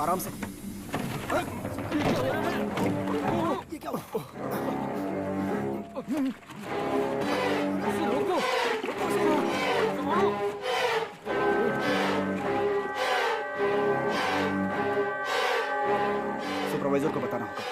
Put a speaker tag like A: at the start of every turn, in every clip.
A: आराम से। ये क्या हुआ? सुपरवाइजर को बताना होगा।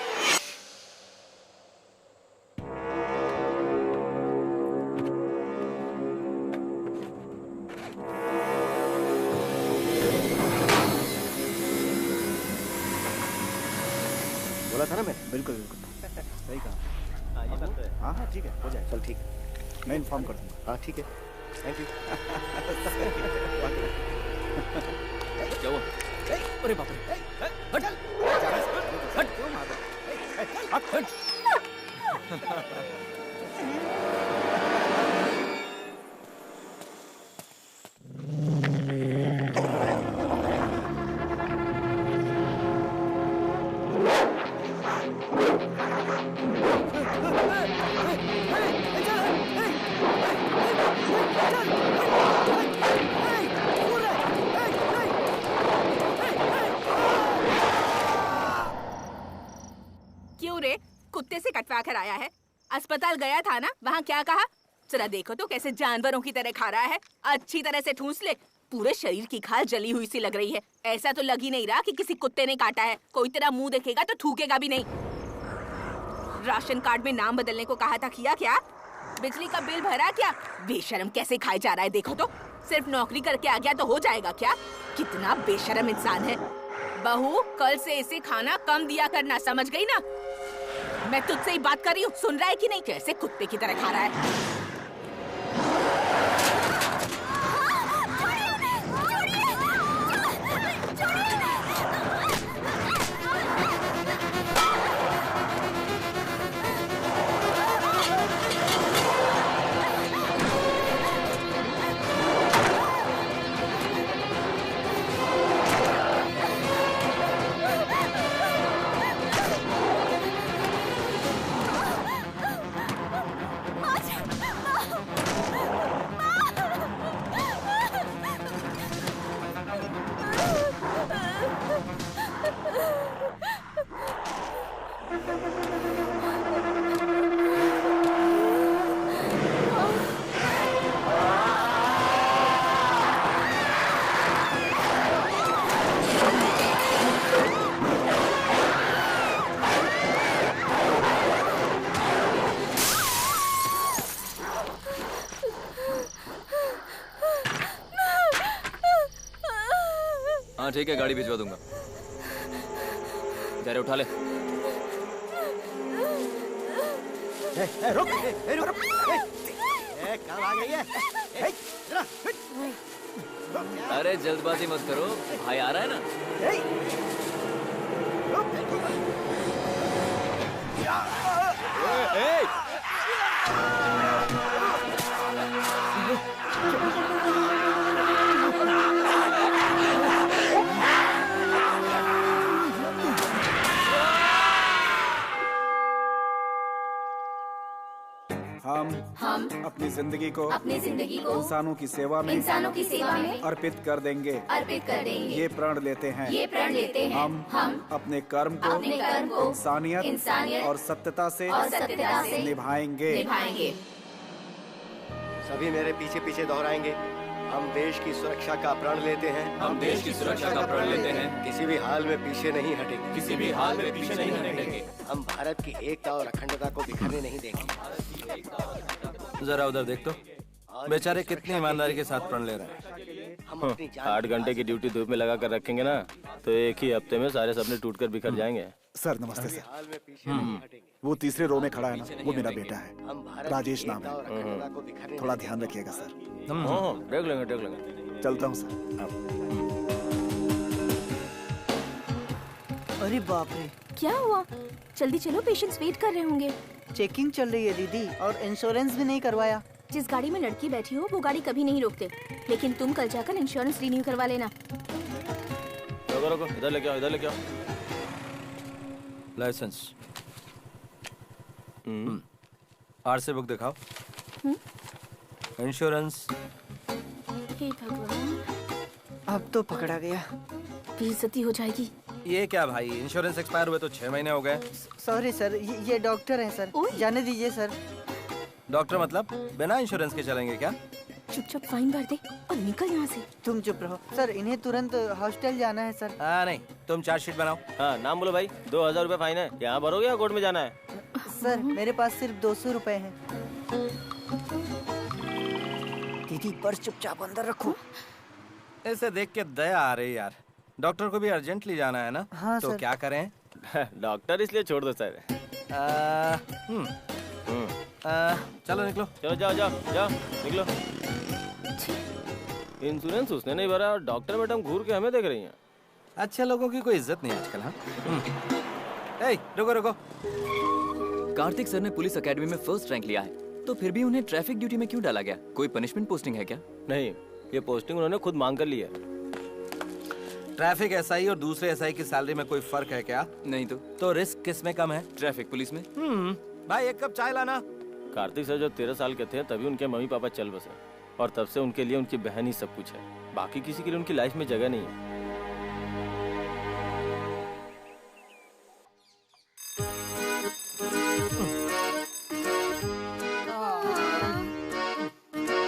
A: बोला था ना मैं। बिल्कुल बिल्कुल सही कहा। हाँ हाँ ठीक है, हो जाए। चल ठीक है, मैं इन्फॉर्म कर दूंगा। हाँ ठीक है, थैंक यू।
B: क्या हुआ?
A: अरे बाप रे, हट हट हट क्यों मार रहा है? हट हट।
C: कुत्ते से कटवा कर आया है। अस्पताल गया था ना, वहाँ क्या कहा? जरा देखो तो कैसे जानवरों की तरह खा रहा है। अच्छी तरह से ठूंस ले, पूरे शरीर की खाल जली हुई सी लग रही है। ऐसा तो लग ही नहीं रहा कि किसी कुत्ते ने काटा है। कोई तेरा मुंह देखेगा तो थूकेगा भी नहीं। राशन कार्ड में नाम बदलने को कहा था, किया क्या? बिजली का बिल भरा क्या? बेशरम कैसे खाए जा रहा है देखो तो। सिर्फ नौकरी करके आ गया तो हो जाएगा क्या? कितना बेशरम इंसान है। बहू, कल से इसे खाना कम दिया करना, समझ गई ना? मैं तुझसे ही बात कर रही हूँ, सुन रहा है कि नहीं? कैसे कुत्ते की तरह खा रहा है।
B: हाँ ठीक है, गाड़ी भिजवा दूंगा। जा रे, उठा ले।
A: रुक, रुक, कहाँ भाग रही है?
B: अरे जल्दबाजी मत करो, भाई आ रहा है ना।
A: हम अपनी जिंदगी को इंसानों की सेवा में अर्पित कर देंगे। ये प्रण लेते हैं। हम अपने कर्म को इंसानियत और सत्यता से निभाएंगे।
D: सभी मेरे पीछे पीछे दोहराएंगे। हम देश की सुरक्षा का प्रण लेते हैं। किसी भी हाल में पीछे नहीं हटेंगे। हम भारत की एकता और अखंडता को बिखरने नहीं देंगे।
E: जरा उधर देख तो, बेचारे कितनी ईमानदारी के साथ प्रण ले रहे हैं। 8 घंटे की ड्यूटी धूप में लगा कर रखेंगे ना, तो एक ही हफ्ते में सारे सपने टूटकर बिखर जाएंगे।
A: सर नमस्ते सर। वो तीसरे रो में खड़ा है ना, वो मेरा बेटा है, राजेश नाम है। थोड़ा ध्यान रखिएगा सर।
E: देख लेंगे।
A: चलता हूँ सर।
F: अरे बाप रे,
G: क्या हुआ? जल्दी चलो, पेशेंट्स वेट कर रहे होंगे।
F: चेकिंग चल रही है दीदी, और इंश्योरेंस भी नहीं करवाया।
G: जिस गाड़ी में लड़की बैठी हो वो गाड़ी कभी नहीं रोकते, लेकिन तुम कल जाकर इंश्योरेंस रिन्यू करवा लेना।
E: रुको, इधर लेके आओ। लाइसेंस, आरसी बुक दिखाओ। इंश्योरेंस।
G: हे भगवान,
F: अब तो पकड़ा गया।
G: बेइज्जती हो जाएगी।
E: ये क्या भाई, इंश्योरेंस एक्सपायर हुए तो 6 महीने हो गए।
F: सॉरी सर, ये डॉक्टर हैं सर, जाने दीजिए सर।
E: डॉक्टर मतलब बिना इंश्योरेंस के चलेंगे क्या?
G: चुपचाप फाइन भर दे और निकल यहाँ से।
F: तुम चुप रहो सर, इन्हें तुरंत हॉस्टल जाना है सर।
E: नहीं, तुम चार्जशीट बनाओ। हाँ, नाम बोलो भाई। 2000 रुपए फाइन है, यहाँ भरोगे या कोर्ट में जाना है?
F: सर मेरे पास सिर्फ 200 रुपए हैं। दीदी पर्स चुपचाप अंदर रखो।
E: ऐसे देख के दया आ रही यार। डॉक्टर को भी अर्जेंटली जाना है ना?
F: हाँ
E: तो
F: सर।
E: क्या करें?
B: डॉक्टर इसलिए छोड़ दो सर।
E: चलो निकलो।
B: चलो जाओ जाओ जाओ निकलो। इंश्योरेंस उसने नहीं भरा और डॉक्टर मैडम घूर के हमें देख रही हैं।
E: अच्छे लोगों की कोई इज्जत नहीं आजकल। हाँ, रुको रुको।
H: कार्तिक सर ने पुलिस एकेडमी में फर्स्ट रैंक लिया है, तो फिर भी उन्हें ट्रैफिक ड्यूटी में क्यों डाला गया? कोई पनिशमेंट पोस्टिंग है क्या?
B: नहीं, ये पोस्टिंग उन्होंने खुद मांग कर ली है।
E: ट्रैफिक एसआई और दूसरे एसआई की सैलरी में कोई फर्क है क्या?
H: नहीं तो
E: रिस्क किस में कम है?
H: ट्रैफिक पुलिस में।
E: भाई एक कप चाय लाना।
B: कार्तिक सर जब 13 साल के थे तभी उनके मम्मी पापा चल बसे और तब से उनके लिए उनकी बहन ही सब कुछ है। बाकी किसी के लिए उनकी लाइफ में जगह नहीं है।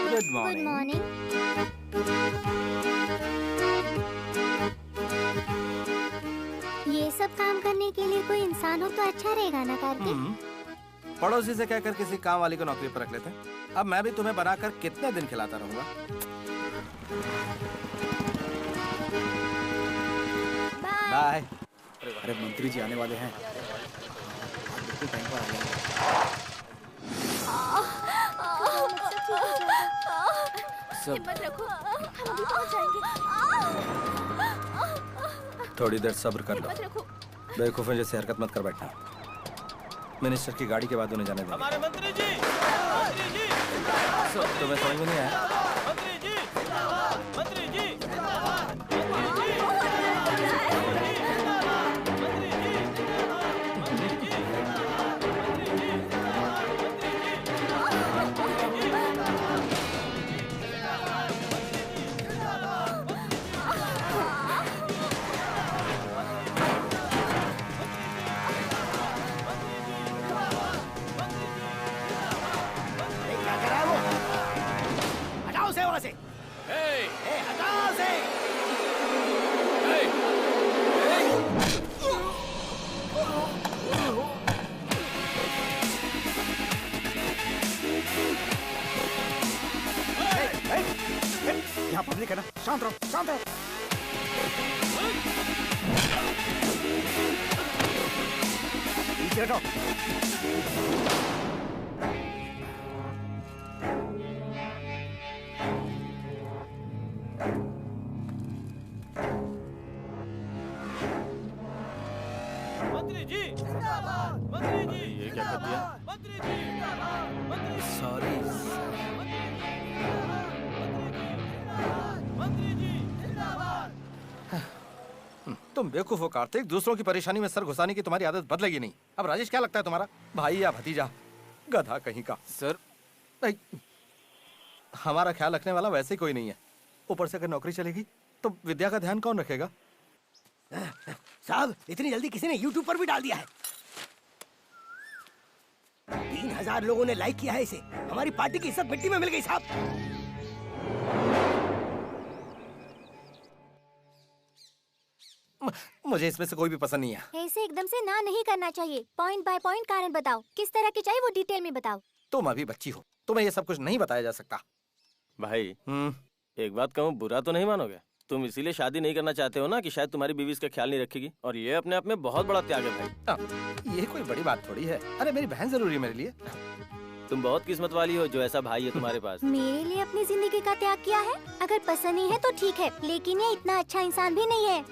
E: Good morning.
I: ये सब काम करने के लिए कोई इंसान हो तो अच्छा रहेगा ना कार्तिक?
E: पड़ोसी से कहकर किसी काम वाली को नौकरी पर रख लेते हैं। अब मैं भी तुम्हें बनाकर कितने दिन खिलाता रहूंगा? बाय।
A: अरे मंत्री जी आने वाले हैं। टाइम पर आ गए।
G: हिम्मत रखो, हम अभी पहुंच जाएंगे।
E: थोड़ी देर सब्र कर लो।
G: हिम्मत रखो।
E: बेवकूफों जैसी हरकत मत कर बैठना। मिनिस्टर की गाड़ी के बाद उन्हें जाने देंगे।
B: हमारे मंत्री जी,
E: तुम्हें समझ में नहीं आया?
B: मंत्री जी, मंत्री जी,
A: यहाँ पब्लिक है ना, शांत रहो, शांत रहो। पीछे हटो।
B: मंत्री जी, मंत्री जी, ये क्या कर दिया? मंत्री जी,
E: सॉरी। तुम बेवकूफ हो कार्तिक। दूसरों की परेशानी में सर घुसाने की तुम्हारी आदत बदलेगी नहीं। अब राजेश क्या लगता है तुम्हारा, भाई या भतीजा? गधा कहीं का।
H: सर
E: नहीं, हमारा ख्याल रखने वाला वैसे ही कोई नहीं है। ऊपर से अगर नौकरी चलेगी तो विद्या का ध्यान कौन रखेगा?
D: साहब इतनी जल्दी किसी ने YouTube पर भी डाल दिया है। 3000 लोगों ने लाइक किया है इसे। हमारी पार्टी की इज्जत मिट्टी में मिल गई साहब।
E: मुझे इसमें से कोई भी पसंद नहीं है।
I: ऐसे एकदम से ना नहीं करना चाहिए। पॉइंट बाय पॉइंट कारण बताओ, किस तरह की चाहिए वो डिटेल में बताओ।
E: तुम अभी बच्ची हो, तुम्हें ये सब कुछ नहीं बताया जा सकता।
B: भाई एक बात कहूँ, बुरा तो नहीं मानोगे? तुम इसीलिए शादी नहीं करना चाहते हो ना कि शायद तुम्हारी बीवी इसका ख्याल नहीं रखेगी, और ये अपने आप में बहुत बड़ा त्याग है भाई।
E: ये कोई बड़ी बात थोड़ी है। अरे मेरी बहन जरूरी है मेरे लिए।
B: तुम बहुत किस्मत वाली हो जो ऐसा भाई है तुम्हारे पास।
I: मेरे लिए अपनी जिंदगी का त्याग किया है। अगर पसंद नहीं है तो ठीक है, लेकिन ये इतना अच्छा इंसान भी नहीं है।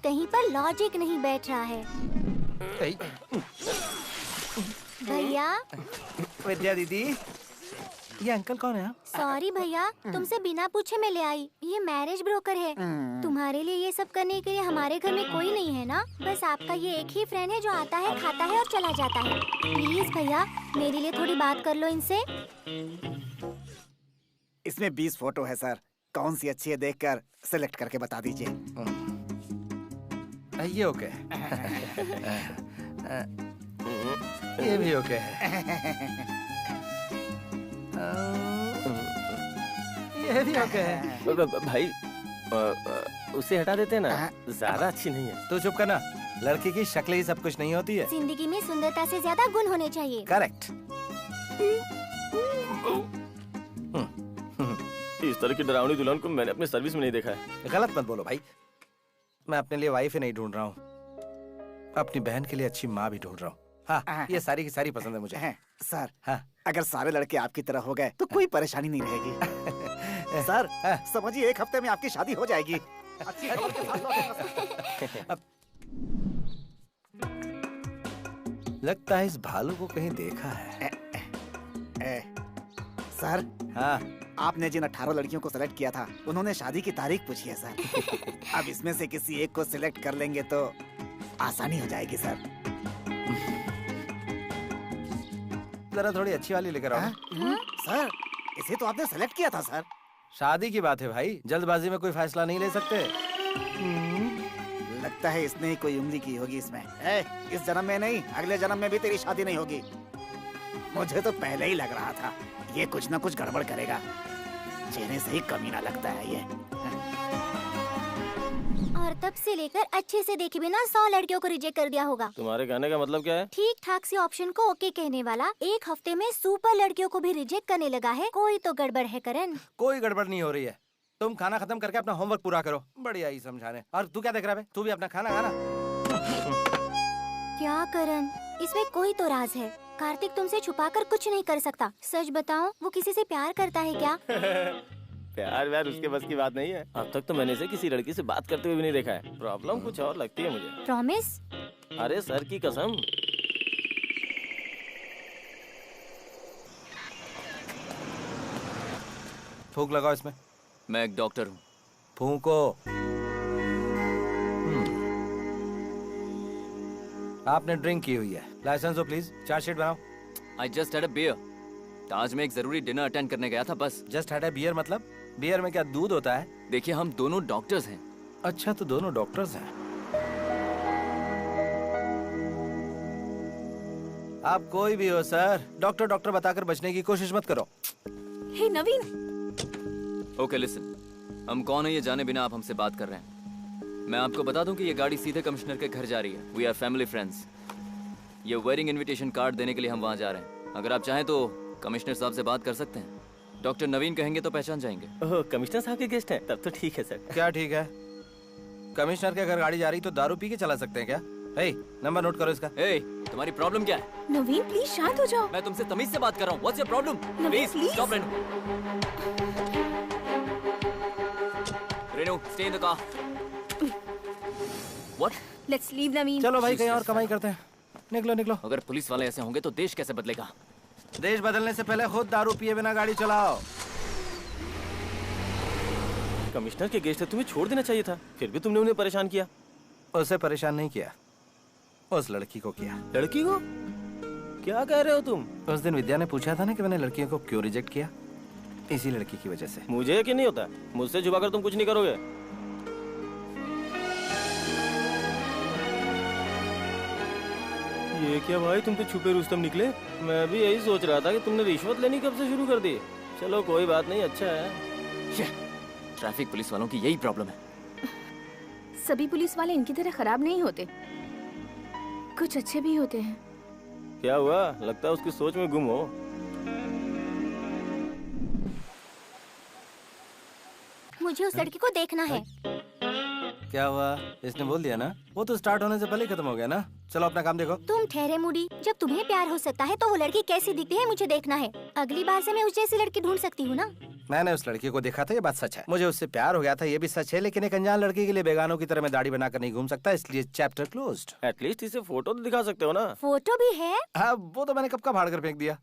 I: कहीं पर लॉजिक नहीं बैठ रहा है। भैया।
E: विद्या दीदी, ये अंकल कौन है?
I: सॉरी भैया, तुमसे बिना पूछे मैं ले आई। ये मैरिज ब्रोकर है। तुम्हारे लिए ये सब करने के लिए हमारे घर में कोई नहीं है ना। बस आपका ये एक ही फ्रेंड है जो आता है, खाता है और चला जाता है। प्लीज भैया, मेरे लिए थोड़ी बात कर लो इनसे।
A: इसमें 20 फोटो है सर, कौन सी अच्छी है देखकर सिलेक्ट करके बता दीजिए।
J: ये ओके है। ये भी ओके है। ये भी ओके है।
B: भाई उसे हटा देते ना, ज्यादा अच्छी नहीं है।
J: तू चुप करना, लड़की की शक्ल ही सब कुछ नहीं होती है।
I: जिंदगी में सुंदरता से ज्यादा गुण होने चाहिए।
J: करेक्ट।
B: इस तरह की डरावनी दुल्हन को मैंने अपने सर्विस में नहीं देखा है।
J: गलत मत बोलो भाई, मैं अपने लिए वाइफ ही नहीं ढूंढ रहा हूँ, अपनी बहन के लिए अच्छी माँ भी ढूंढ रहा हूँ। हाँ, ये सारी की सारी पसंद है मुझे।
A: सर,
J: हाँ,
A: अगर सारे लड़के आपकी तरह हो गए तो कोई परेशानी नहीं रहेगी। सर, समझिए 1 हफ्ते में आपकी शादी हो जाएगी। अच्छी खबर के साथ लौटेंगे, सर।
J: लगता है इस भालू को कहीं देखा है।
A: सर,
J: हाँ,
A: आपने जिन 18 लड़कियों को सिलेक्ट किया था, उन्होंने शादी की तारीख पूछी है सर। अब इसमें से किसी एक को सिलेक्ट कर लेंगे तो आसानी हो जाएगी सर।
J: जरा थोड़ी अच्छी वाली लेकर आओ।
A: सर, इसे तो आपने सिलेक्ट किया था सर।
J: शादी की बात है भाई, जल्दबाजी में कोई फैसला नहीं ले सकते।
A: लगता है इसने ही कोई उंगली की होगी इसमें। इस जन्म में नहीं, अगले जन्म में भी तेरी शादी नहीं होगी। मुझे तो पहले ही लग रहा था ये कुछ ना कुछ गड़बड़ करेगा। चेहरे से ही कमीना लगता है ये।
I: और तब से लेकर अच्छे से देखे बिना 100 लड़कियों को रिजेक्ट कर दिया होगा।
B: तुम्हारे कहने का मतलब क्या है?
I: ठीक ठाक से ऑप्शन को ओके कहने वाला 1 हफ्ते में सुपर लड़कियों को भी रिजेक्ट करने लगा है। कोई तो गड़बड़ है करण।
J: कोई गड़बड़ नहीं हो रही है। तुम खाना खत्म करके अपना होमवर्क पूरा करो। बढ़िया ही समझाने। और तू क्या देख रहा है? तू भी अपना खाना खाना।
I: क्या करण, इसमें कोई तो राज है। कार्तिक तुमसे छुपाकर कुछ नहीं कर सकता। सच बताओ, वो किसी से प्यार करता है क्या?
B: प्यार व्यार उसके बस की बात नहीं है। अब तक तो मैंने इसे किसी लड़की से बात करते हुए भी नहीं देखा है। प्रॉब्लम कुछ और लगती है मुझे।
I: प्रॉमिस?
B: अरे सर की कसम।
J: फूंक लगाओ इसमें।
H: मैं एक डॉक्टर हूँ।
J: फूंको। आपने ड्रिंक की हुई है। लाइसेंस दो प्लीज। चार्जशीट बनाओ।
H: I just had a beer. Taj में एक जरूरी डिनर अटेंड करने गया था बस।
J: जस्ट हैड अ बियर मतलब? बियर में क्या दूध होता है?
H: देखिए, हम दोनों डॉक्टर्स हैं।
J: अच्छा, तो दोनों डॉक्टर्स हैं। आप कोई भी हो सर, डॉक्टर डॉक्टर बताकर बचने की कोशिश मत करो।
C: हे नवीन।
H: ओके लिसन, हम कौन है ये जाने बिना आप हमसे बात कर रहे हैं। मैं आपको बता दूं कि ये गाड़ी सीधे कमिश्नर के घर जा रही है। We are family friends. ये वेडिंग इनविटेशन कार्ड देने के लिए हम वहाँ जा रहे हैं। अगर आप चाहें तो कमिश्नर साहब से बात कर सकते हैं। डॉक्टर नवीन कहेंगे तो पहचान जाएंगे।
B: ओह, कमिश्नर साहब के गेस्ट हैं? तब तो ठीक है सर।
J: क्या ठीक है? कमिश्नर के घर गाड़ी जा रही तो दारू पी के चला सकते हैं क्या? हे, नंबर नोट करो इसका।
H: हे, तुम्हारी प्रॉब्लम क्या है?
C: नवीन प्लीज शांत हो जाओ।
H: मैं तुमसे तमीज से बात कर रहा हूँ। What's your problem? Please stop Renu, stay in the car. What?
C: Let's leave Naveen.
J: चलो भाई, कहीं और कमाई करते हैं। निकलो निकलो।
H: अगर पुलिस वाले ऐसे होंगे तो देश कैसे बदलेगा?
J: देश बदलने से पहले खुद दारू पिए बिना गाड़ी चलाओ।
B: कमिश्नर के गेस्ट है, तुम्हें छोड़ देना चाहिए था। फिर भी तुमने उन्हें परेशान किया।
J: उसे परेशान नहीं किया, उस लड़की को किया।
B: लड़की को? क्या कह रहे हो तुम?
J: उस दिन विद्या ने पूछा था ना कि मैंने लड़कियों को क्यों रिजेक्ट किया। इसी लड़की की वजह से।
B: मुझे यकीन नहीं होता। मुझसे छुपाकर तुम कुछ नहीं करोगे। ये क्या भाई, तुम तो छुपे रुस्तम निकले। मैं भी यही सोच रहा था कि तुमने रिश्वत लेनी कब से शुरू कर दी। चलो कोई बात नहीं, अच्छा है।
H: ट्रैफिक पुलिस वालों की यही प्रॉब्लम है।
C: सभी पुलिस वाले इनकी तरह खराब नहीं होते, कुछ अच्छे भी होते हैं।
B: क्या हुआ? लगता है उसकी सोच में गुम हो।
I: मुझे उस लड़की को देखना है।
J: क्या हुआ? इसने बोल दिया ना। वो तो स्टार्ट होने से पहले खत्म हो गया ना। चलो अपना काम देखो।
I: तुम ठहरे मूडी। जब तुम्हें प्यार हो सकता है तो वो लड़की कैसी दिखती है मुझे देखना है। अगली बार से मैं उस जैसी लड़की ढूंढ सकती हूँ ना।
J: मैंने उस लड़की को देखा था, ये बात सच है। मुझे उससे प्यार हो गया था, ये भी सच है। लेकिन एक अनजान लड़की के लिए बेगानों की तरह मैं दाढ़ी बनाकर नहीं घूम सकता, इसलिए चैप्टर क्लोज्ड।
B: एटलीस्ट इसे फोटो तो दिखा सकते हो ना।
I: फोटो भी है?
J: हाँ, वो तो मैंने कब का फाड़ कर फेंक दिया।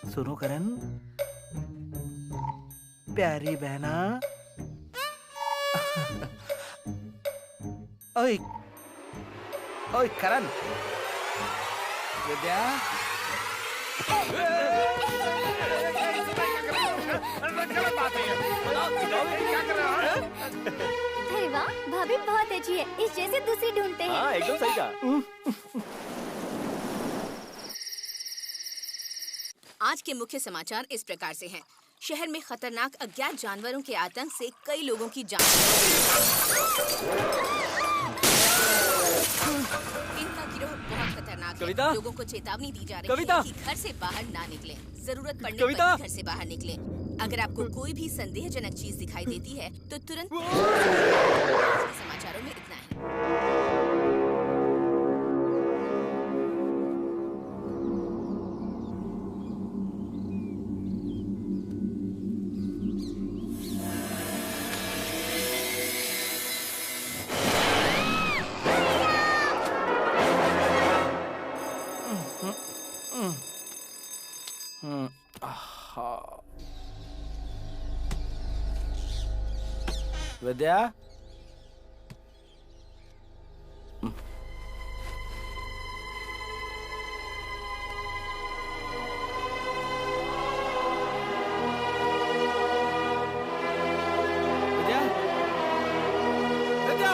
J: सुनो करण, प्यारी बहना, ओए ओए करण, विद्या।
I: अरे वाह, भाभी बहुत अच्छी है, इस जैसे दूसरी ढूंढते हैं।
B: हाँ, एकदम सही कहा।
C: आज के मुख्य समाचार इस प्रकार से हैं। शहर में खतरनाक अज्ञात जानवरों के आतंक से कई लोगों की जान। इनका गिरोह बहुत खतरनाक है। लोगों को चेतावनी दी जा रही है कि घर से बाहर ना निकलें। जरूरत पड़ने पर ही घर से बाहर निकलें। अगर आपको कोई भी संदेहजनक चीज दिखाई देती है तो तुरंत। समाचारों में इतना ही।
J: विद्या, विद्या, विद्या,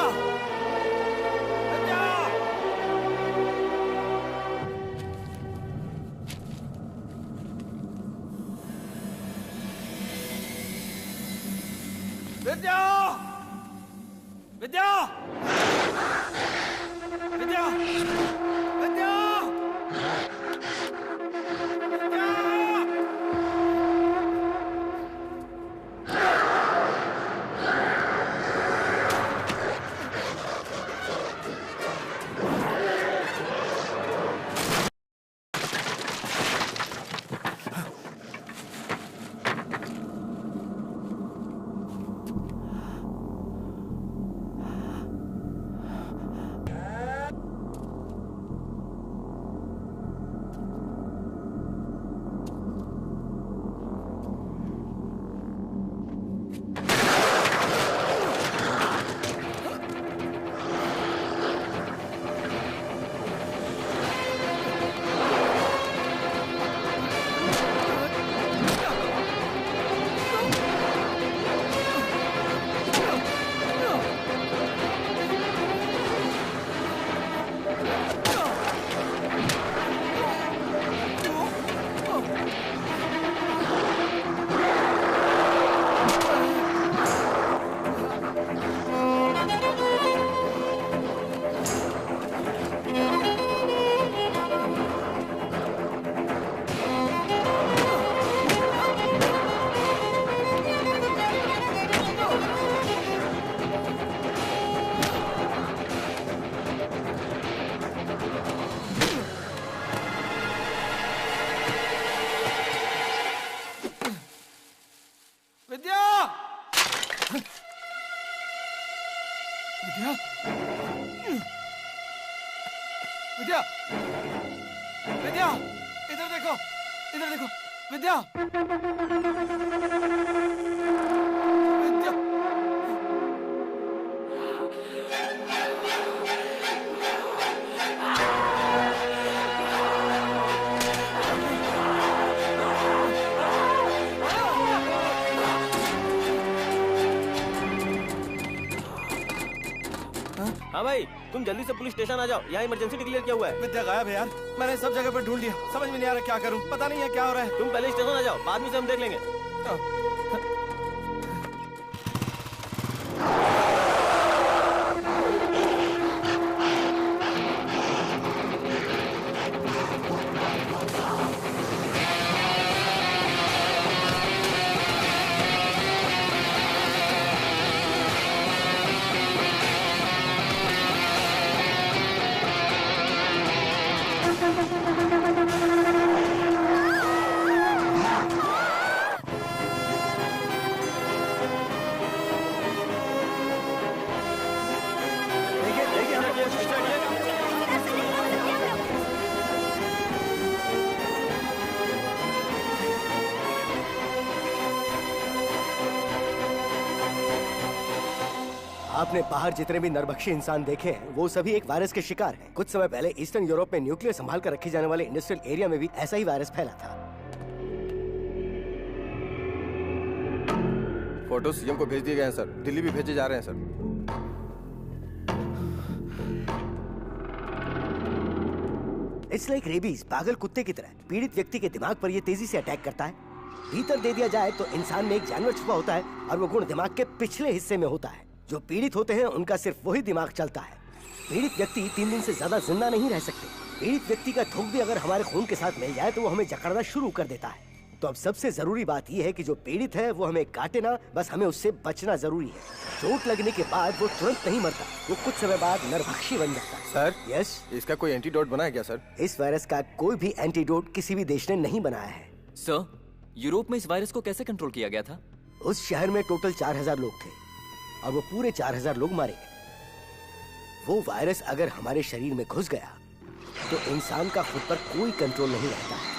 J: विद्या, विद्या, विद्या, विद्या, इधर देखो, इधर देखो, विद्या, विद्या।
B: हाँ भाई, तुम जल्दी से पुलिस स्टेशन आ जाओ। यहाँ इमरजेंसी डिक्लेयर किया हुआ है।
J: विद्या गायब है यार, मैंने सब जगह पर ढूंढ लिया, समझ में नहीं आ रहा क्या करूं, पता नहीं है क्या हो रहा है।
B: तुम पहले स्टेशन आ जाओ, बाद में से हम देख लेंगे।
D: आपने बाहर जितने भी नरभक्षी इंसान देखे हैं वो सभी एक वायरस के शिकार हैं। कुछ समय पहले ईस्टर्न यूरोप में न्यूक्लियर संभाल कर रखे जाने वाले इंडस्ट्रियल एरिया में भी ऐसा ही वायरस फैला था।
K: फोटो सीएम को भेज दिए गए हैं सर, दिल्ली भी भेजे जा रहे हैं सर।
D: इट्स लाइक रेबीज, पागल कुत्ते की तरह पीड़ित व्यक्ति के दिमाग पर ये तेजी से अटैक करता है। भीतर दे दिया जाए तो इंसान में एक जानवर छुपा होता है और वो गुण दिमाग के पिछले हिस्से में होता है। जो पीड़ित होते हैं उनका सिर्फ वही दिमाग चलता है। पीड़ित व्यक्ति 3 दिन से ज्यादा जिंदा नहीं रह सकते। पीड़ित व्यक्ति का थूक भी अगर हमारे खून के साथ मिल जाए तो वो हमें जकड़ना शुरू कर देता है। तो अब सबसे जरूरी बात यह है कि जो पीड़ित है वो हमें काटे ना, बस हमें उससे बचना जरूरी है। चोट लगने के बाद वो तुरंत नहीं मरता, वो कुछ समय बाद नरभक्षी बन जाता है।
K: सर
D: यस,
K: इसका कोई एंटीडोट बना है क्या सर?
D: इस वायरस का कोई भी एंटीडोट किसी भी देश ने नहीं बनाया है।
H: सर, यूरोप में इस वायरस को कैसे कंट्रोल किया गया था?
D: उस शहर में टोटल 4000 लोग थे और वो पूरे 4000 लोग मारे गए। वो वायरस अगर हमारे शरीर में घुस गया तो इंसान का खुद पर कोई कंट्रोल नहीं रहता है।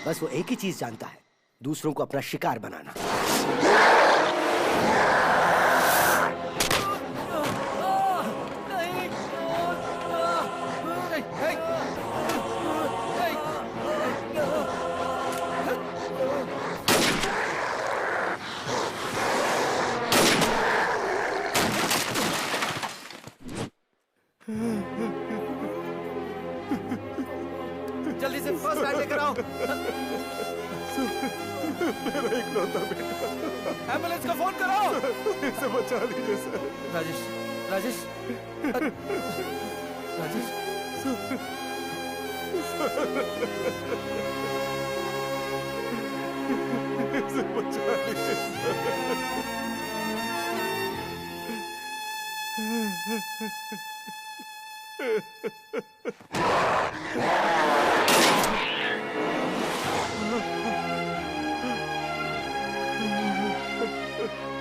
D: बस वो एक ही चीज जानता है, दूसरों को अपना शिकार बनाना।
J: जल्दी से फर्स्ट एड लेकर आओ।
A: मेरा इकलौता बेटा,
J: एम्बुलेंस को फोन करो।
A: इसे बचा लीजिए सर।
J: राजेश, राजेश, राजेश,
A: इसे बचा लीजिए सर।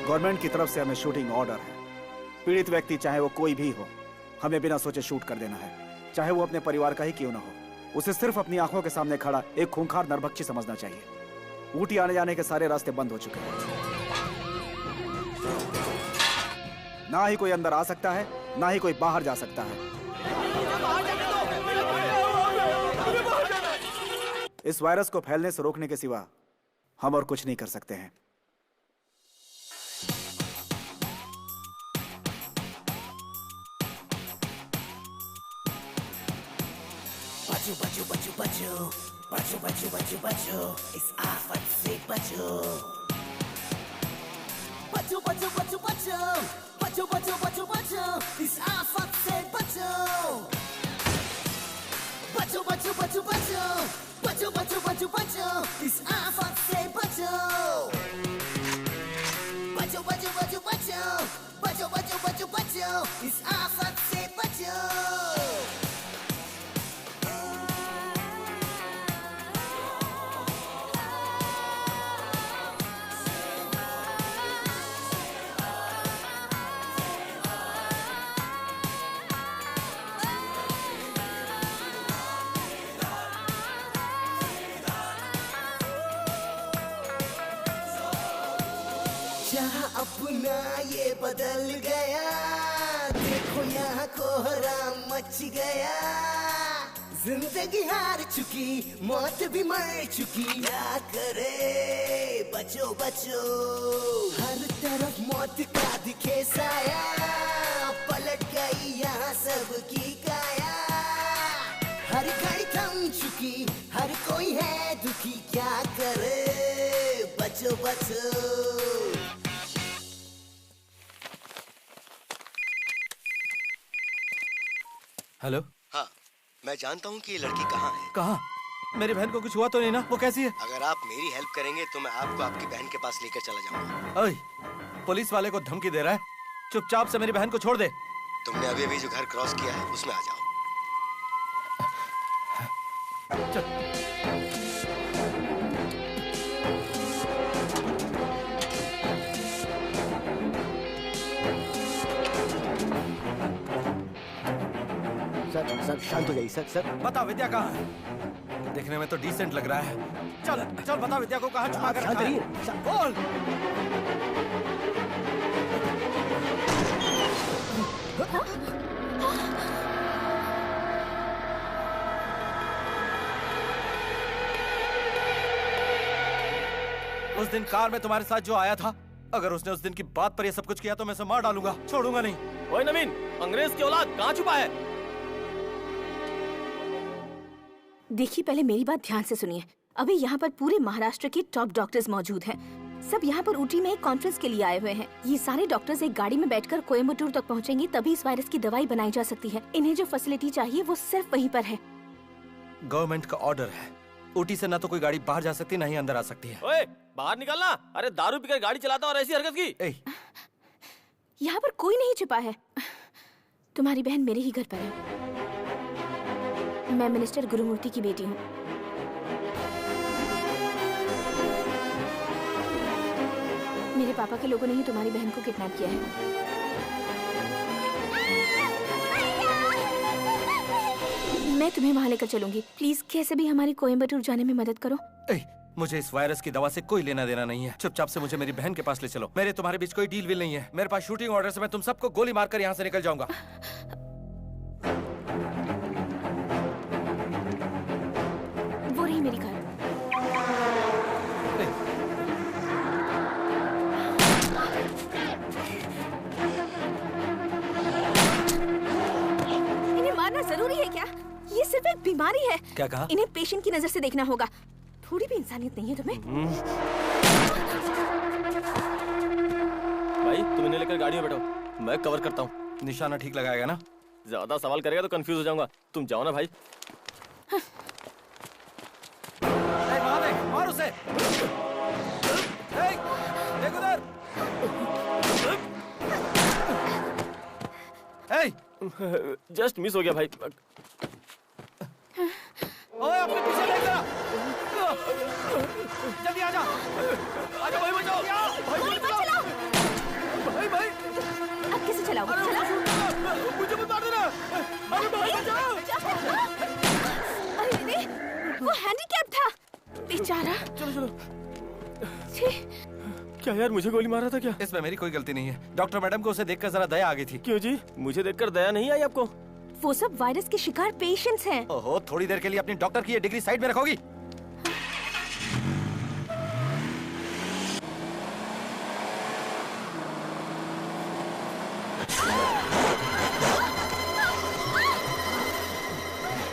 A: गवर्नमेंट की तरफ से हमें शूटिंग ऑर्डर है। पीड़ित व्यक्ति चाहे वो कोई भी हो, हमें बिना सोचे शूट कर देना है, चाहे वो अपने परिवार का ही क्यों ना हो। उसे सिर्फ अपनी आंखों के सामने खड़ा एक खूंखार नरभक्षी समझना चाहिए। ऊटी आने जाने के सारे रास्ते बंद हो चुके हैं, ना ही कोई अंदर आ सकता है, ना ही कोई बाहर जा सकता है। इस वायरस को फैलने से रोकने के सिवा हम और कुछ नहीं कर सकते हैं।
L: बचो बचो बचो बचो बचो बचो बचो बचो इस आफत से बचो। बचो बचो बचो बचो बचो बचो बचो बचो इस आफत से बचो। बचो बचो बचो बचो बचो बचो बचो बचो इस आफत से बचो। बचो बचो बचो बचो बचो बचो बचो बचो इस आफत से बचो। जहाँ अपना ये बदल गया, देखो यहाँ कोहराम मच गया। जिंदगी हार चुकी, मौत भी मर चुकी, क्या करे बचो बचो। हर तरफ मौत का दिखे साया, पलट गई यहाँ सबकी काया। हर घड़ी थम चुकी, हर कोई है दुखी, क्या करे बचो बचो।
J: हेलो।
D: हाँ, मैं जानता हूँ कि ये लड़की कहाँ है।
J: कहाँ? मेरी बहन को कुछ हुआ तो नहीं ना? वो कैसी है?
D: अगर आप मेरी हेल्प करेंगे तो मैं आपको आपकी बहन के पास लेकर चला जाऊंगा।
J: ओए, पुलिस वाले को धमकी दे रहा है? चुपचाप से मेरी बहन को छोड़ दे।
D: तुमने अभी अभी जो घर क्रॉस किया है उसमें आ जाओ। सर शांत हो जाइए। सर
J: बता विद्या कहाँ है? देखने में तो डिसेंट लग रहा है। चल चल बता विद्या को कहाँ छुपा कर रखा है? बोल। उस दिन कार में तुम्हारे साथ जो आया था, अगर उसने उस दिन की बात पर ये सब कुछ किया तो मैं उसे मार डालूंगा, छोड़ूंगा नहीं।
B: ओए नवीन, अंग्रेज की औलाद कहाँ छुपा है?
G: देखिए, पहले मेरी बात ध्यान से सुनिए। अभी यहाँ पर पूरे महाराष्ट्र के टॉप डॉक्टर्स मौजूद हैं। सब यहाँ पर ऊटी में एक कॉन्फ्रेंस के लिए आए हुए हैं। ये सारे डॉक्टर्स एक गाड़ी में बैठकर कोयम्बटूर तक पहुँचेंगे, तभी इस वायरस की दवाई बनाई जा सकती है। इन्हें जो फैसिलिटी चाहिए वो सिर्फ वहीं पर है।
J: गवर्नमेंट का ऑर्डर है, ऊटी से ना तो कोई गाड़ी बाहर जा सकती, ना ही अंदर आ सकती है।
B: ओए, बाहर निकलना। अरे दारू पीकर गाड़ी चलाता और ऐसी हरकत की।
G: यहाँ पर कोई नहीं छिपा है। तुम्हारी बहन मेरे ही घर पर है। मैं मिनिस्टर गुरुमूर्ति की बेटी हूँ। मेरे पापा के लोगों ने ही तुम्हारी बहन को किडनैप किया है। मैं तुम्हें वहाँ लेकर चलूंगी। प्लीज कैसे भी हमारी कोयम्बटूर जाने में मदद करो।
J: मुझे इस वायरस की दवा से कोई लेना देना नहीं है। चुपचाप से मुझे मेरी बहन के पास ले चलो। मेरे तुम्हारे बीच कोई डील विल नहीं है। मेरे पास शूटिंग ऑर्डर से मैं तुम सबको गोली मारकर यहाँ से निकल जाऊंगा।
G: वो रही मेरी कार। इन्हें मारना जरूरी है क्या? ये सिर्फ एक बीमारी है।
J: क्या कहा?
G: इन्हें पेशेंट की नजर से देखना होगा। थोड़ी भी इंसानियत नहीं है तुम्हें?
B: भाई तुम इन्हें लेकर गाड़ी में बैठो, मैं कवर करता हूँ।
J: निशाना ठीक लगाएगा ना?
B: ज्यादा सवाल करेगा तो कंफ्यूज हो जाऊंगा। तुम जाओ ना भाई।
J: वहाँ देख, मार उसे। देख उधर।
B: जस्ट मिस हो गया भाई।
J: ओए अपने पीछे देख जरा। जल्दी आजा। आजा भाई, बचाओ। भाई
G: चलाओ।
J: भाई
G: अब कैसे चलाओगे?
J: मुझे मत मार देना। अरे भाई बचाओ।
G: अरे दीदी, वो हैंडीकैप था बेचारा।
B: चलो। क्या यार, मुझे गोली मारा था क्या?
J: इसमें मेरी कोई गलती नहीं है। डॉक्टर मैडम को उसे देखकर जरा दया आ गई थी।
B: क्यों जी? मुझे देखकर दया नहीं आई आपको?
G: वो सब वायरस के शिकार पेशेंट्स हैं।
J: ओहो, थोड़ी देर के लिए अपनी डॉक्टर की ये डिग्री साइड में रखोगी?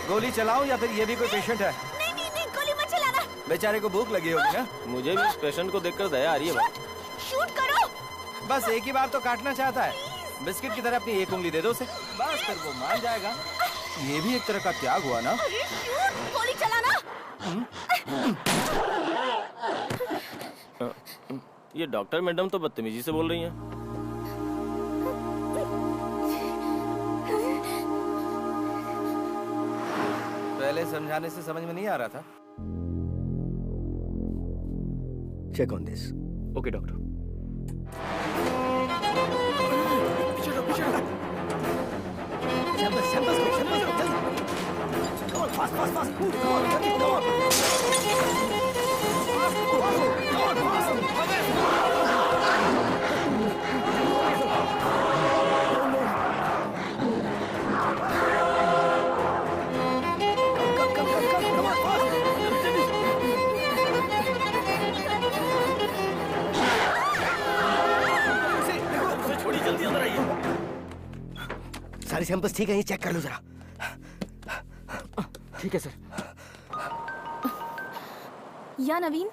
J: गोली चलाओ या फिर ये भी कोई पेशेंट है?
G: नहीं, गोली मत चलाना।
J: बेचारे को भूख लगी होगी ना?
B: मुझे भी इस पेशेंट को देखकर दया आ रही है भाई।
G: शूट करो।
J: बस एक ही बार तो काटना चाहता है। बिस्किट की तरह अपनी एक उंगली दे दो उसे, बस फिर वो मान जाएगा। ये भी एक तरह का त्याग हुआ ना?
G: अरे शूट, गोली चलाना।
B: ये डॉक्टर मैडम तो बदतमीजी से बोल रही हैं।
J: पहले समझाने से समझ में नहीं आ रहा था।
D: Check on this.
H: Okay doctor.
D: Samples go, jल्दी। Come on, fast, move, come on, come on।
B: छोड़ी, जल्दी अंदर आइए।
D: सारी सैंपल्स ठीक है, ये चेक कर लो जरा।
H: ठीक है सर।
G: या नवीन?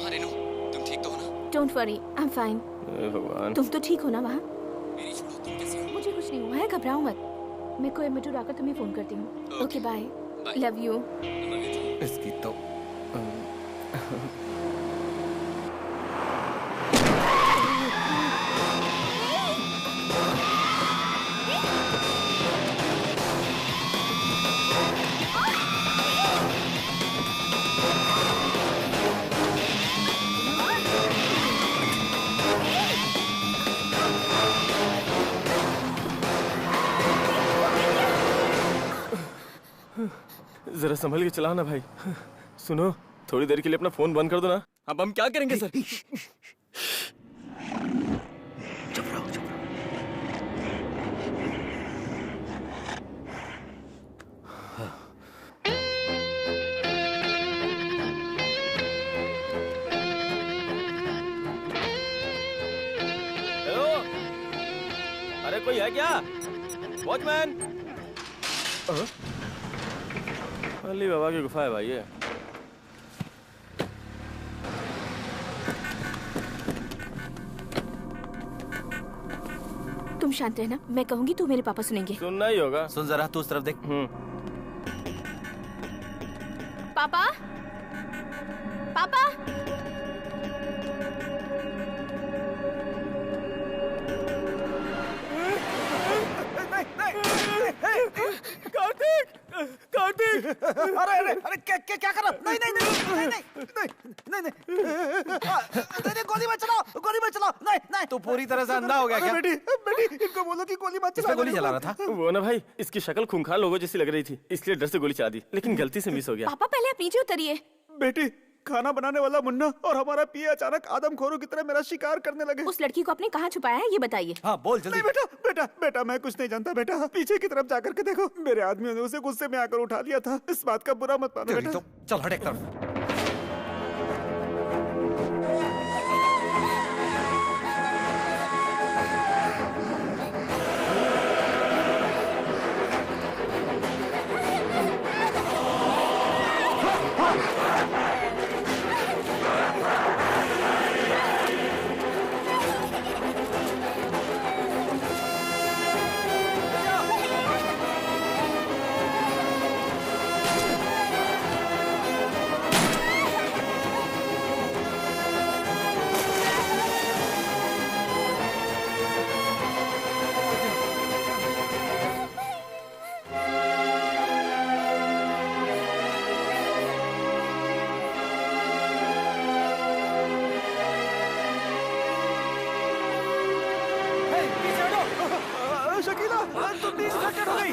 H: हाँ रेनू, तुम ठीक तो हो ना?
G: Don't worry, I am fine.
B: भगवान,
G: तुम तो ठीक हो ना? वहाँ
H: मेरी छोड़ो, तुम कैसे हो?
G: मुझे कुछ नहीं हुआ है, घबराओ मत। मैं कोयम्बटूर आकर तुम्हें फोन करती हूँ। Okay bye, love you.
J: इसकी तो
B: जरा संभल के चलाना भाई। सुनो, थोड़ी देर के लिए अपना फोन बंद कर दो ना।
H: अब हम क्या करेंगे सर?
D: चुप रहो।
B: है क्या? वॉचमैन। अली बाबा की गुफा है भाई ये।
G: तुम शांत रहना, मैं कहूंगी तो मेरे पापा सुनेंगे।
B: सुनना ही होगा।
J: सुन जरा, तू उस तरफ देख।
G: पापा, पापा।
A: कार्तिक, कार्तिक, अरे अरे अरे क्या कर रहा? नहीं नहीं नहीं नहीं नहीं नहीं नहीं, गोली मत चलाओ, गोली मत चलाओ, नहीं नहीं।
J: तू पूरी तरह से अंधा हो गया क्या?
A: बेटी बेटी, इनको बोलो कि गोली मत चलाओ।
J: गोली चला रहा था
B: वो ना भाई, इसकी शक्ल खूंखार लोगों जैसी लग रही थी, इसलिए डर से गोली चला दी, लेकिन गलती से मिस हो गया।
G: पापा पहले आप नीचे उतरिए।
A: बेटी, खाना बनाने वाला मुन्ना और हमारा पिया अचानक आदमखोरों की तरह मेरा शिकार करने लगे।
G: उस लड़की को आपने कहाँ छुपाया है ये बताइए।
J: हाँ बोल जल्दी।
A: नहीं बेटा, बेटा बेटा मैं कुछ नहीं जानता बेटा। पीछे की तरफ जाकर के देखो, मेरे आदमियों ने उसे गुस्से में आकर उठा लिया था। इस बात का बुरा मत मानो बेटा।
J: तो चल हट एक तरफ।
A: शकीला, तुम भी इंफेक्टेड हो गई।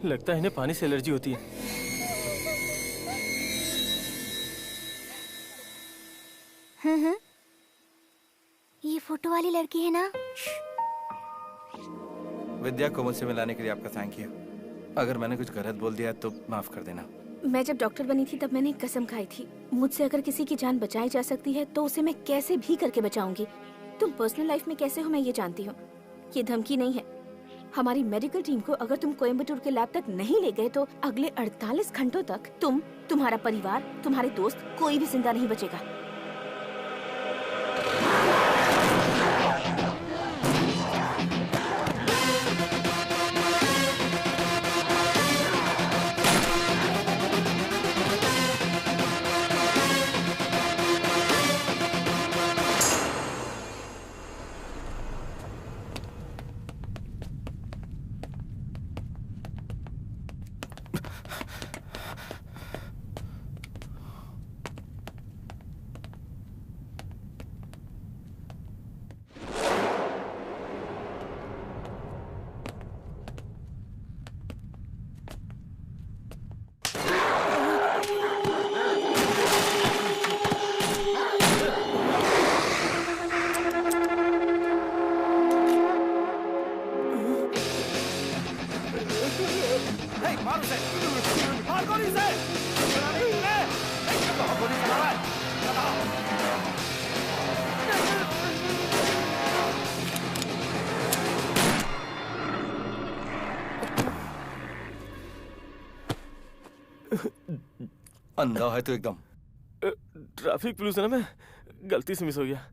B: लगता है इन्हें पानी से एलर्जी होती है।
I: ये फोटो वाली लड़की है ना?
J: विद्या को मुझसे मिलाने के लिए आपका थैंक यू। अगर मैंने कुछ गलत बोल दिया तो माफ कर देना।
G: मैं जब डॉक्टर बनी थी तब मैंने एक कसम खाई थी, मुझसे अगर किसी की जान बचाई जा सकती है तो उसे मैं कैसे भी करके बचाऊंगी। तुम पर्सनल लाइफ में कैसे हो मैं ये जानती हूँ, ये धमकी नहीं है। हमारी मेडिकल टीम को अगर तुम कोयम्बटूर के लैब तक नहीं ले गए तो अगले 48 घंटों तक तुम, तुम्हारा परिवार, तुम्हारे दोस्त, कोई भी जिंदा नहीं बचेगा।
J: अंधा है तो एकदम।
B: ट्रैफिक पुलिस है ना, मैं गलती से मिस हो गया।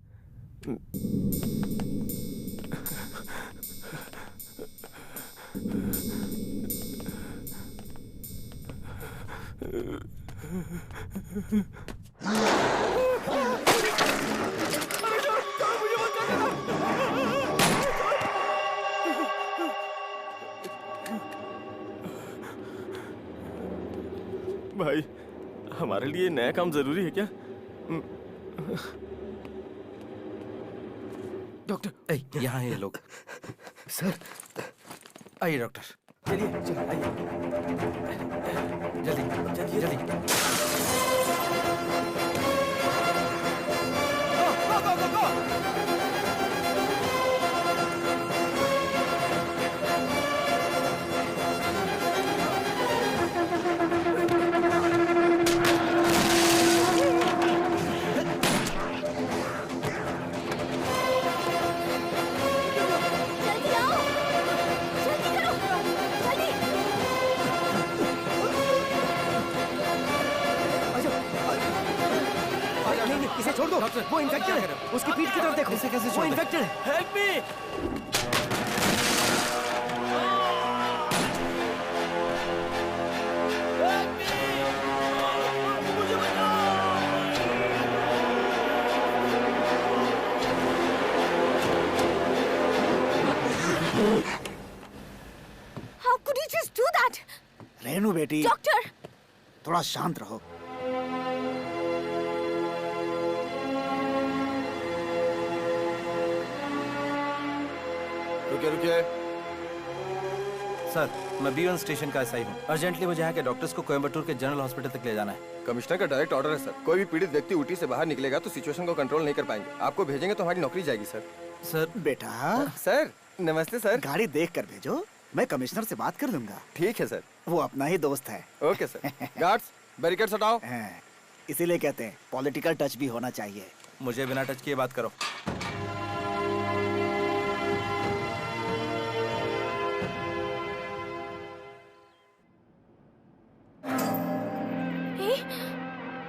B: भाई, हमारे लिए नया काम जरूरी है क्या?
J: डॉक्टर, यहाँ ये लोग।
D: सर,
J: आइए डॉक्टर।
D: चलिए चलिए आइए,
J: जल्दी जल्दी जल्दी।
D: इसे छोड़ दो, वो इन्फेक्टेड है। उसकी पीठ की तरफ देखो,
J: इसे कैसे
D: वो
J: छोड़ दे?
D: इन्फेक्टेड है।
B: Help me.
G: How could you just do that?
A: Renu बेटी,
G: डॉक्टर,
A: थोड़ा शांत रहो।
K: रुकिए रुकिए।
J: सर, मैं B1 स्टेशन का एसआई हूँ। अर्जेंटली मुझे यहाँ के डॉक्टर्स को कोयम्बटूर के जनरल हॉस्पिटल तक ले जाना है।
K: कमिश्नर का डायरेक्ट ऑर्डर है सर। कोई भी पीड़ित व्यक्ति ऊटी से बाहर निकलेगा तो सिचुएशन को कंट्रोल नहीं कर पाएंगे। आपको भेजेंगे तो हमारी नौकरी जाएगी सर।
J: सर
A: बेटा,
K: सर नमस्ते सर।
A: गाड़ी देख कर भेजो, मैं कमिश्नर से बात कर लूंगा।
K: ठीक है सर।
A: वो अपना ही दोस्त है।
K: Okay sir. गार्ड्स, बैरिकेड्स हटाओ।
A: इसीलिए कहते हैं पॉलिटिकल टच भी होना चाहिए।
J: मुझे बिना टच किए बात करो।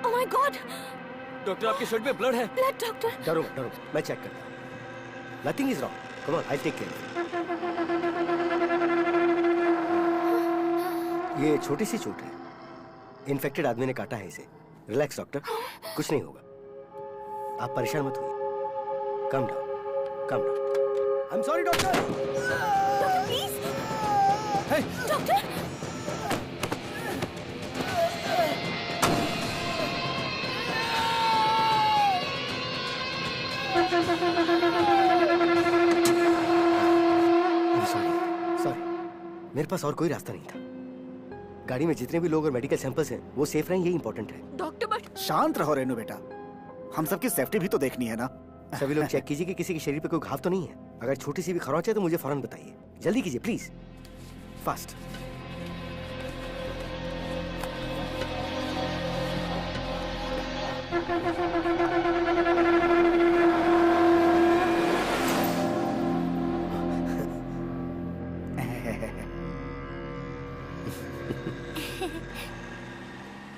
G: Oh my God!
H: डॉक्टर, आपके शर्ट में ब्लड है।
G: Blood doctor.
D: डरो डरो, मैं चेक करता हूँ। Nothing is wrong, come on, I take care. ये छोटी सी चोट है, इन्फेक्टेड आदमी ने काटा है इसे। रिलैक्स डॉक्टर, कुछ नहीं होगा, आप परेशान मत होइए। Come down, come down. I am sorry doctor.
G: Doctor please. Doctor.
D: Sorry, मेरे पास और कोई रास्ता नहीं था। गाड़ी में जितने भी लोग और मेडिकल सैंपल्स हैं वो सेफ रहें, ये इंपॉर्टेंट है।
G: डॉक्टर बट
A: शांत रहो रेनू बेटा, हम सबकी सेफ्टी भी तो देखनी है ना।
D: सभी लोग चेक कीजिए कि किसी के शरीर पे कोई घाव तो नहीं है। अगर छोटी सी भी खरोंच है तो मुझे फौरन बताइए। जल्दी कीजिए प्लीज, फास्ट।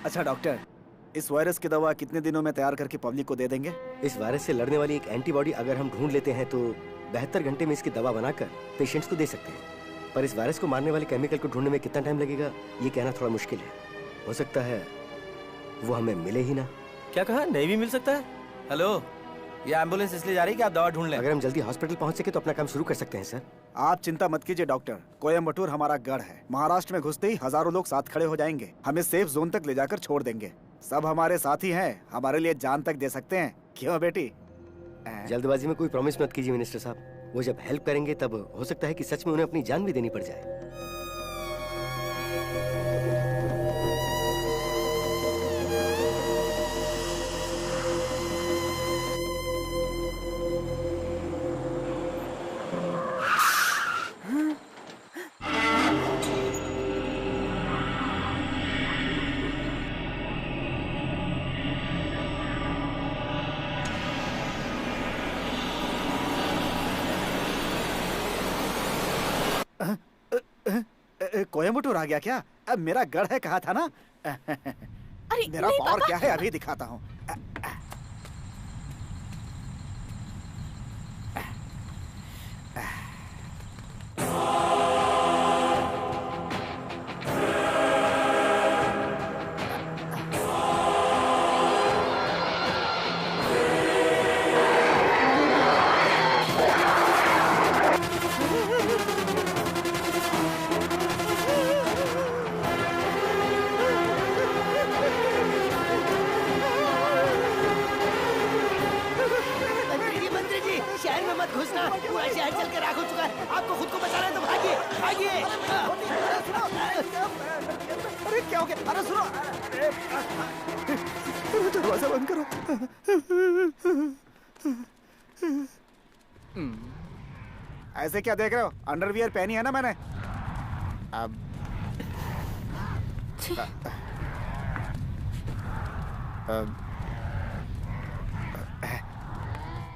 A: अच्छा डॉक्टर, इस वायरस की दवा कितने दिनों में तैयार करके पब्लिक को दे देंगे?
D: इस वायरस से लड़ने वाली एक एंटीबॉडी अगर हम ढूंढ लेते हैं तो 72 घंटे में इसकी दवा बनाकर पेशेंट्स को दे सकते हैं। पर इस वायरस को मारने वाले केमिकल को ढूंढने में कितना टाइम लगेगा ये कहना थोड़ा मुश्किल है। हो सकता है वो हमें मिले ही ना।
B: क्या कहा? नहीं भी मिल सकता है?
J: हेलो, ये एम्बुलेंस इसलिए जा रही है कि आप दवा ढूंढ लें।
D: अगर हम जल्दी हॉस्पिटल पहुंच सके तो अपना काम शुरू कर सकते हैं सर।
A: आप चिंता मत कीजिए डॉक्टर, कोयम्बटूर हमारा गढ़ है। महाराष्ट्र में घुसते ही हजारों लोग साथ खड़े हो जाएंगे, हमें सेफ जोन तक ले जाकर छोड़ देंगे। सब हमारे साथी हैं, हमारे लिए जान तक दे सकते हैं। क्यों बेटी?
D: जल्दबाजी में कोई प्रॉमिस मत कीजिए मिनिस्टर साहब। वो जब हेल्प करेंगे तब हो सकता है कि सच में उन्हें अपनी जान भी देनी पड़ जाए।
A: कोयम्बटूर आ गया क्या? अब मेरा गढ़ है कहा था ना।
G: अरे
A: मेरा पावर क्या है अभी दिखाता हूँ।
D: पूरा शहर जल के राख हो चुका है। आपको खुद को बचाना है तो भागिए, भागिए।
A: अरे क्या हो गया? अरे सुनो, दरवाजा बंद करो। ऐसे क्या देख रहे हो? अंडरवियर पहनी है ना मैंने।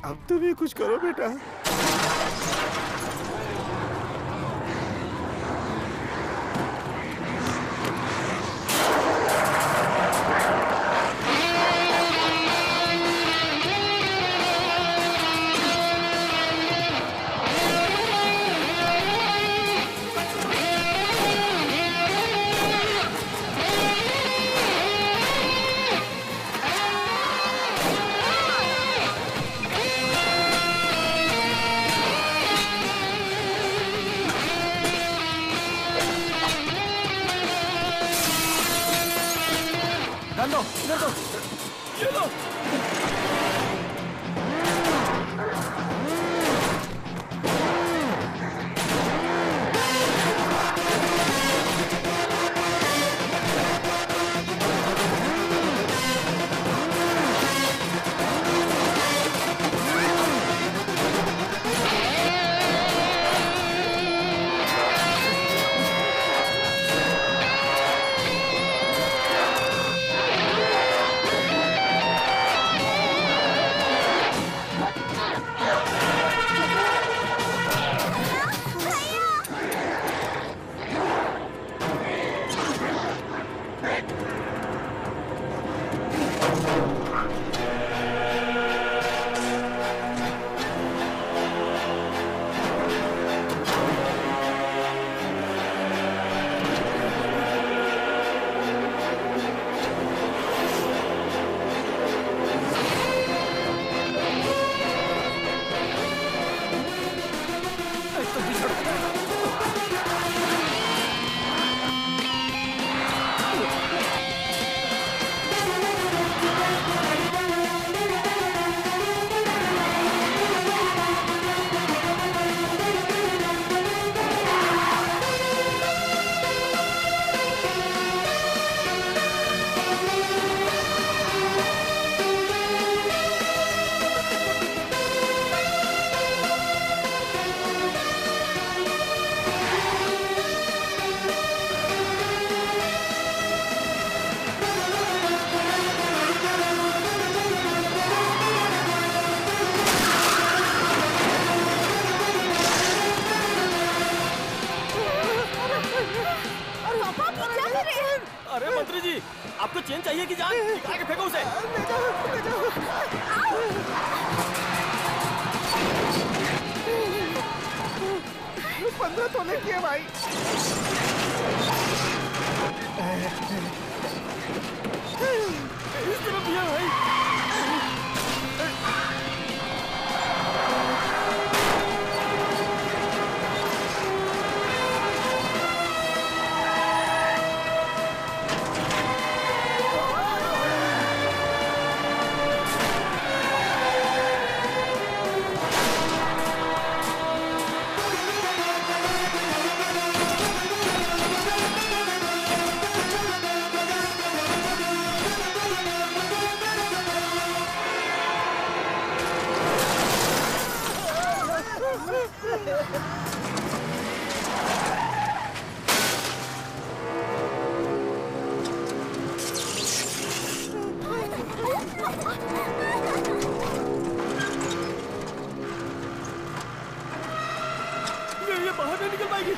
A: अब तुम भी कुछ करो बेटा।
B: ये लो। अरे मंत्री जी, आपको चेन चाहिए कि जान? निकाल के फेंको उसे।
A: 15 तोले किए भाई।
B: इस तरफ भी है भाई। ये बाहर नहीं निकल पाएगी।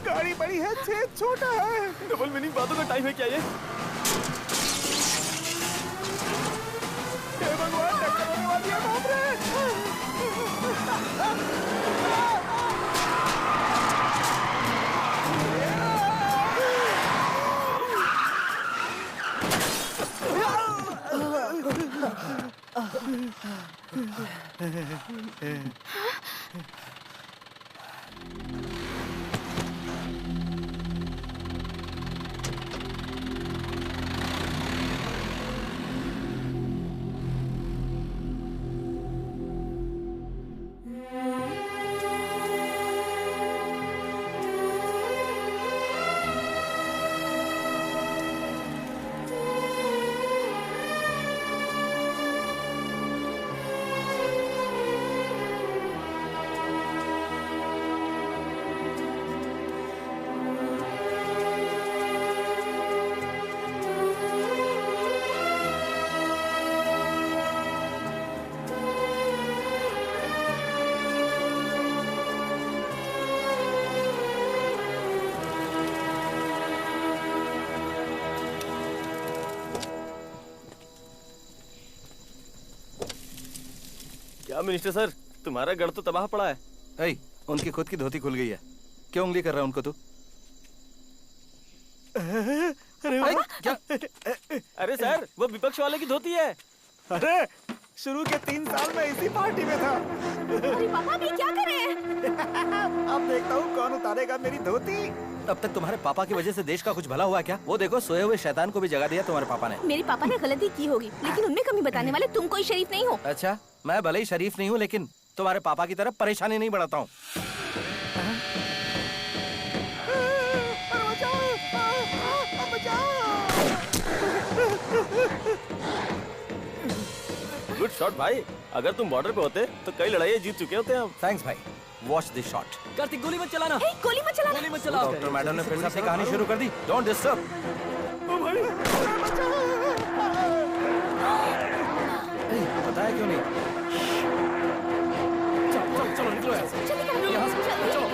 A: गाड़ी बड़ी है, छेद छोटा है।
B: डबल मीनिंग बातों का टाइम है क्या ये?
A: हे भगवान, टक्कर होने वाली है, बाप रे।
B: क्या मिनिस्टर सर, तुम्हारा गढ़ तो तबाह पड़ा है।
J: उनकी खुद की धोती खुल गई है। क्यों उंगली कर रहा है उनको तू?
B: अरे क्या? अरे सर, वो विपक्ष वाले की धोती है।
A: अरे शुरू के 3 साल में इसी पार्टी में था।
G: अरे पापा, भी क्या कर रहे हैं?
A: अब देखता हूँ कौन उतारेगा मेरी धोती।
J: अब तक तुम्हारे पापा की वजह से देश का कुछ भला हुआ क्या? वो देखो, सोए हुए शैतान को भी जगा दिया तुम्हारे पापा ने।
G: मेरे पापा ने गलती की होगी, लेकिन उनमें कमी बताने वाले तुम कोई शरीफ नहीं हो।
J: अच्छा, मैं भले ही शरीफ नहीं हूँ, लेकिन तुम्हारे पापा की तरह परेशानी नहीं बढ़ाता हूँ।
B: गुड शॉट भाई। अगर तुम बॉर्डर पे होते तो कई लड़ाइयाँ जीत चुके होते हम।
J: थैंक्स भाई। Watch this shot.
H: कार्तिक गोली मत चलाना।
G: गोली मत चलाना।
H: गोली मत चलाओ।
J: डॉक्टर मैडम ने फिर से अपनी कहानी शुरू कर दी। Don't disturb. पता है क्यों नहीं? चलो चलो निकलो यहाँ से। यहाँ से चलो।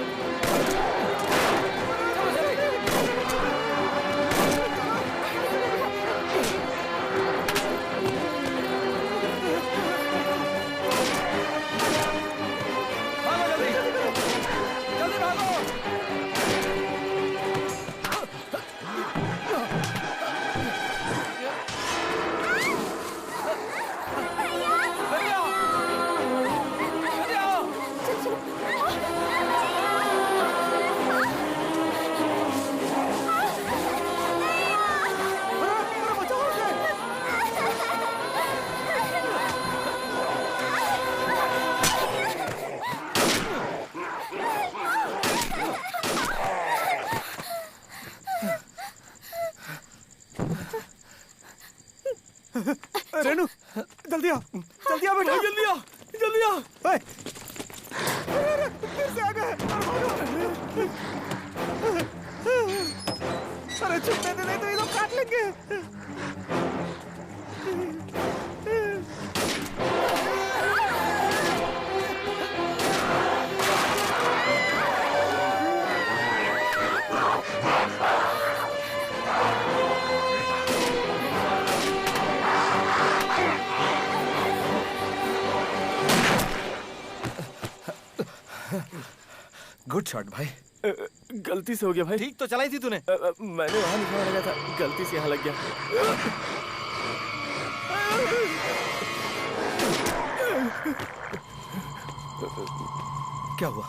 A: रेनू, जल्दी आ बेटा, जल्दी आ। फिर से आ गए। अरे छुपने दे, नहीं तो ये लोग काट लेंगे।
J: गुड शॉट भाई।
B: गलती से हो गया भाई।
J: ठीक तो चलाई थी तूने।
B: मैंने वहाँ निकलने लगा था, गलती से यहाँ लग गया।
J: क्या हुआ?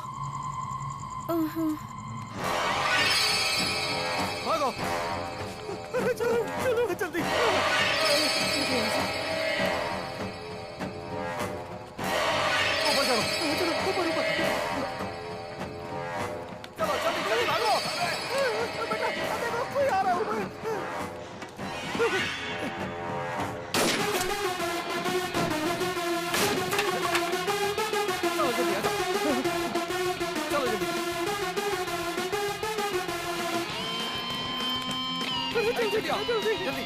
J: भागो।
A: चलो चलो जल्दी। ऊपर चलो, ऊपर ऊपर। चलो जल्दी जल्दी भागो। बेटा देखो, कोई आ रहा है ऊपर। चलो जल्दी आ जाओ। चलो जल्दी। जल्दी आओ, जल्दी जल्दी।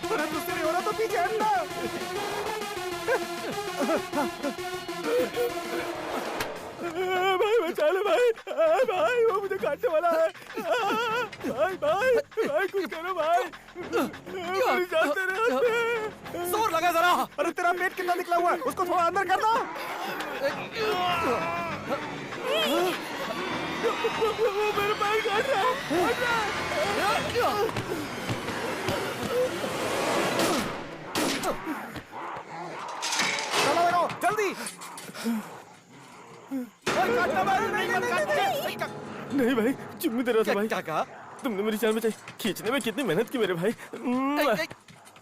A: अरे दूसरी हो रहा तो पीछे हटना। भाई बचा लो भाई। भाई वो मुझे काटने वाला है। भाई कुछ करो भाई। जाते रहते।
J: जोर लगा जरा।
A: अरे तेरा पेट कितना निकला हुआ है, उसको थोड़ा अंदर कर दो। वो मेरे पैर काट रहा है। चलो लगाओ जल्दी।
B: नहीं भाई, चुम्मी दे रहा था भाई।
J: क्या कहा?
B: तुमने मेरी जान बचाई। खींचने में कितनी मेहनत की मेरे भाई।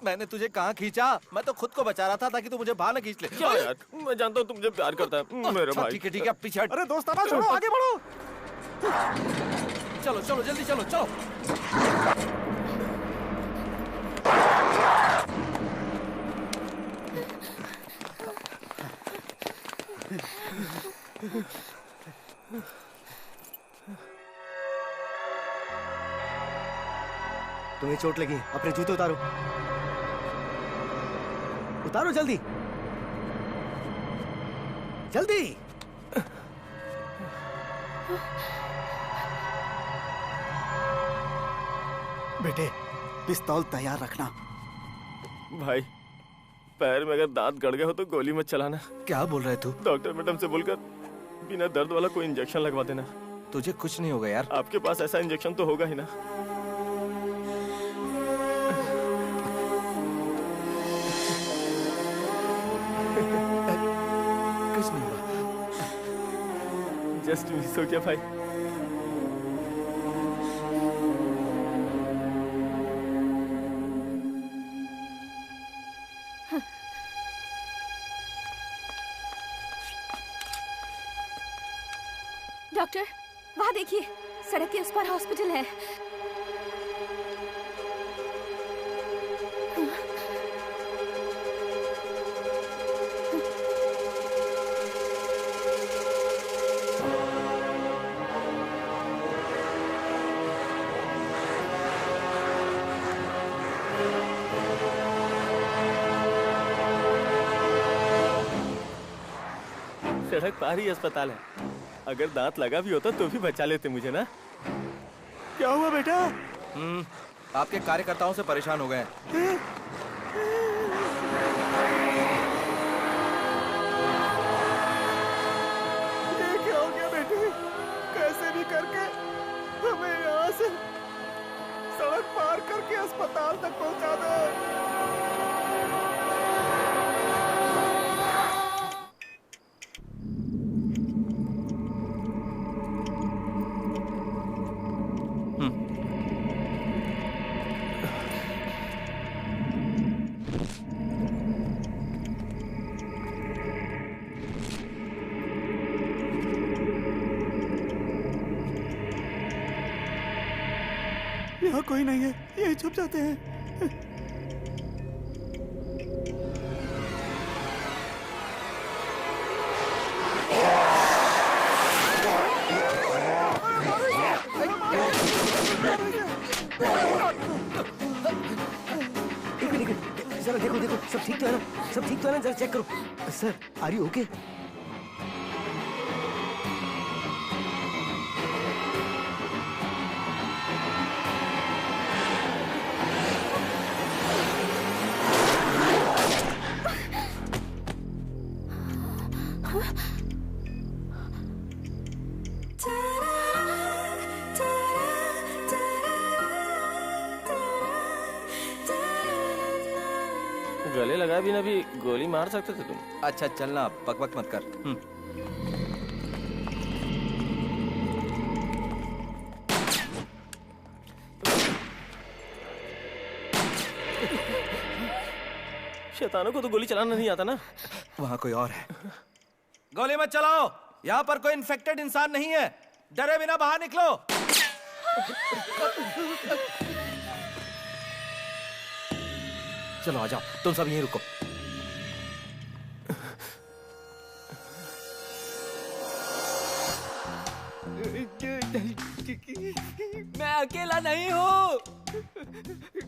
J: मैंने तुझे कहाँ खींचा? मैं तो खुद को बचा रहा था ताकि तू मुझे बाहर न खींच ले।
B: क्या यार, मैं जानता हूँ तुम मुझे प्यार करता है मेरे भाई।
J: ठीक है पीछे हट।
A: अरे दोस्ताना छोड़ो, आगे बढ़ो।
J: चलो चलो जल्दी चलो चलो।
D: तुम्हें चोट लगी, अपने जूते उतारो। उतारो जल्दी जल्दी।
A: बेटे पिस्तौल तैयार रखना।
B: भाई पैर में अगर दांत गड़ गए हो तो गोली मत चलाना।
J: क्या बोल रहे तू?
B: डॉक्टर मैडम से बोलकर बिना दर्द वाला कोई इंजेक्शन लगवा देना।
J: तुझे कुछ नहीं होगा यार।
B: आपके पास ऐसा इंजेक्शन तो होगा ही ना।
J: कुछ नहीं होगा।
B: जस्ट मिस हो गया भाई।
G: डॉक्टर, वहाँ देखिए, सड़क के उस पार हॉस्पिटल है।
B: सड़क पार ही अस्पताल है। अगर दांत लगा भी होता तो भी बचा लेते मुझे ना। क्या हुआ बेटा?
J: आपके कार्यकर्ताओं से परेशान हो गए हैं।
A: ये क्या हो गया बेटे? कैसे भी करके हमें यहाँ से सड़क पार करके अस्पताल तक पहुँचा दो। यहाँ कोई नहीं है, यही छुप जाते हैं।
D: एक मिनट, जरा देखो देखो, सब ठीक तो है ना? सब ठीक तो है ना? जरा चेक करो। Sir, are you okay?
B: गले लगा भी ना भी गोली मार सकते थे तुम।
J: अच्छा चलना, बकबक मत कर।
B: शैतानों को तो गोली चलाना नहीं आता ना।
J: वहाँ कोई और है। गोली मत चलाओ, यहाँ पर कोई इन्फेक्टेड इंसान नहीं है। डरे बिना बाहर निकलो। चलो आ जाओ, तुम सब यहीं रुको।
H: मैं अकेला नहीं हूँ,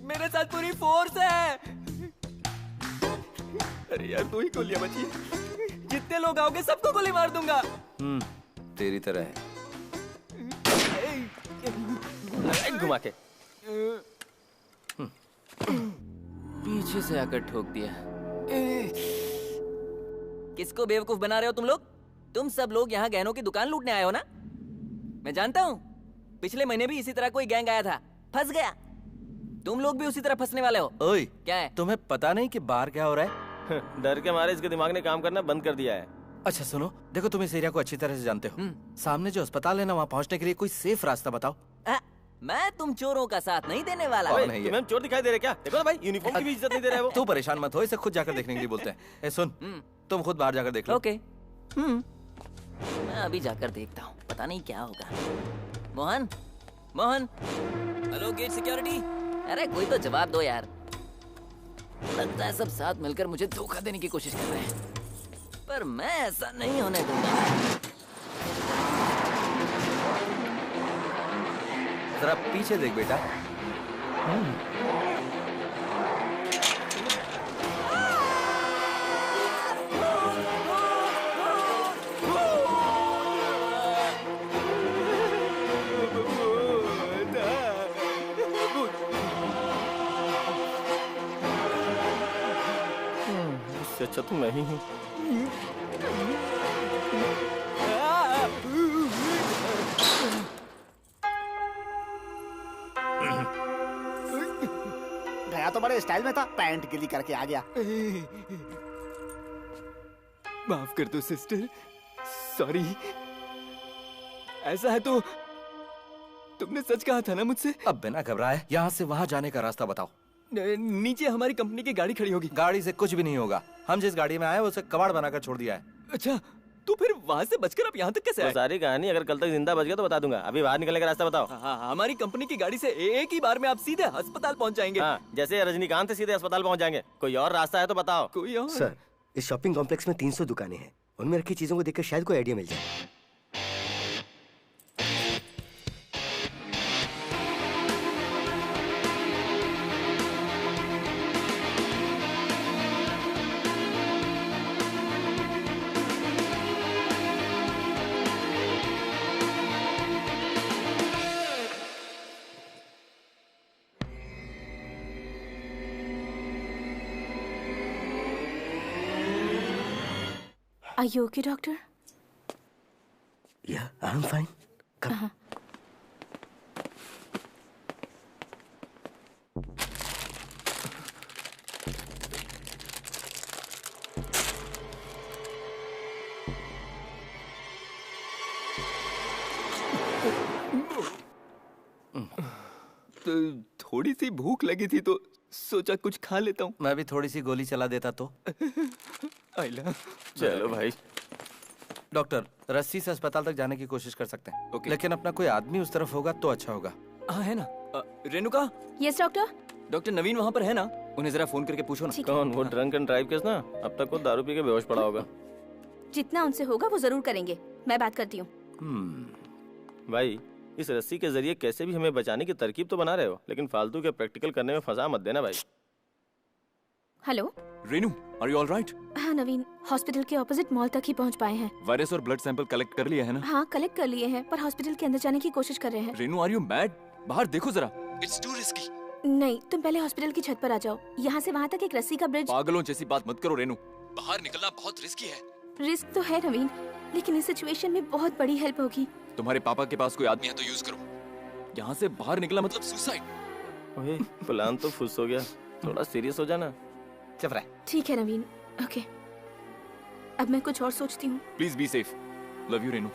H: मेरे साथ पूरी फोर्स है।
B: अरे यार, तू ही गोलियां बची।
H: जितने लोग आओगे सबको गोली मार दूंगा।
J: तेरी तरह है।
B: घुमा के
H: पीछे से आकर ठोक दिया। किसको बेवकूफ बना रहे हो तुम लोग? तुम सब लोग यहाँ गहनों की दुकान लूटने आए हो ना? मैं जानता हूँ, पिछले महीने भी इसी तरह कोई गैंग आया था, फंस गया। तुम लोग भी उसी तरह फंसने वाले हो।
J: ओए,
H: क्या है?
J: तुम्हें पता नहीं कि बाहर क्या हो रहा है?
B: डर के मारे इसके दिमाग ने काम करना बंद कर दिया है।
J: अच्छा सुनो, देखो तुम इस एरिया को अच्छी तरह से जानते हो। सामने जो अस्पताल है ना, वहाँ पहुँचने के लिए कोई सेफ रास्ता बताओ।
H: मैं तुम चोरों का साथ नहीं देने वाला।
B: तुम्हें चोर दिखाई दे रहे क्या? देखो ना भाई, यूनिफॉर्म की भी इज्जत नहीं दे रहे वो।
J: तू परेशान मत हो, इसे खुद जाकर देखने के लिए बोलते हैं। ए सुन, तुम खुद बाहर जाकर देख लो।
H: ओके। मैं अभी जाकर देखता हूँ, पता नहीं क्या होगा। Mohan, Mohan, hello gate security. अरे कोई तो जवाब दो यार। लगता है सब साथ मिलकर मुझे धोखा देने की कोशिश कर रहे हैं, पर मैं ऐसा नहीं होने दूंगा।
J: जरा पीछे देख बेटा।
B: इससे अच्छा तो मैं ही हूँ।
A: गया तो बड़े स्टाइल में था, पैंट गिली करके आ गया।
M: माफ कर दो सिस्टर, सॉरी।
H: ऐसा है तो तुमने सच कहा था ना मुझसे?
J: अब बिना घबराए यहाँ से वहाँ जाने का रास्ता बताओ।
H: नीचे हमारी कंपनी की गाड़ी खड़ी होगी।
J: गाड़ी से कुछ भी नहीं होगा। हम जिस गाड़ी में आए उसे कबाड़ बनाकर छोड़ दिया है।
H: अच्छा, तो फिर वहाँ से बचकर आप यहाँ तक कैसे आए?
B: सारी कहानी अगर कल तक जिंदा बच गया तो बता दूंगा। अभी बाहर निकलने का रास्ता बताओ।
H: हाँ, हमारी कंपनी की गाड़ी से एक ही बार में आप सीधे अस्पताल पहुँच जाएंगे।
B: हाँ, जैसे रजनीकांत सीधे अस्पताल पहुँच जाएंगे। कोई और रास्ता है तो बताओ।
H: कोई और?
D: सर, इस शॉपिंग कॉम्प्लेक्स में 300 दुकानें हैं। उनमें रखी चीजों को देखकर शायद कोई आइडिया मिल जाए।
G: Are you okay, doctor?
D: Yeah, I'm fine. Come.
H: तो थोड़ी सी भूख लगी थी तो सोचा कुछ खा लेता हूँ।
J: मैं भी थोड़ी सी गोली चला देता तो।
B: चलो भाई।
J: डॉक्टर, रस्सी से अस्पताल तक जाने की कोशिश कर सकते हैं। लेकिन अपना कोई आदमी उस तरफ होगा तो अच्छा होगा।
H: हाँ है ना। Renuka?
G: Yes doctor.
H: Doctor Naveen वहाँ पर है ना? उन्हें जरा फोन करके पूछो ना।
B: कौन? वो ड्रंक एंड ड्राइव केस ना? अब तक वो दारू पी के बेहोश पड़ा होगा।
G: जितना उनसे होगा वो जरूर करेंगे। मैं बात करती हूँ।
B: भाई, इस रस्सी के जरिए कैसे भी हमें बचाने की तरकीब तो बना रहे हो, लेकिन फालतू के प्रैक्टिकल करने में फंसा मत देना भाई।
G: Hello
H: Renu, are you all right?
G: हाँ नवीन, हॉस्पिटल के ऑपोजिट मॉल तक ही पहुँच पाए हैं।
H: वायरस और ब्लड सैंपल कलेक्ट कर लिया है ना?
G: हाँ कलेक्ट कर लिए हैं, पर हॉस्पिटल के अंदर जाने की कोशिश कर रहे हैं।
H: Renu, are you mad? बाहर देखो जरा। It's too risky.
G: नहीं, तुम पहले हॉस्पिटल की छत पर आ जाओ। यहाँ से वहाँ तक एक रस्सी का ब्रिज।
H: पागलों जैसी बात मत करो रेनू। बाहर निकलना बहुत रिस्की है।
G: रिस्क तो है नवीन, लेकिन इस सिचुएशन में बहुत बड़ी हेल्प होगी।
H: तुम्हारे पापा के पास कोई आदमी है तो यूज करो। यहाँ से बाहर निकला मतलब सुसाइड।
B: ओए, प्लान तो फुस हो गया। थोड़ा सीरियस हो जाना।
J: चुप रह।
G: ठीक है नवीन, ओके। अब मैं कुछ और सोचती हूँ।
H: Please be safe. Love you Renu.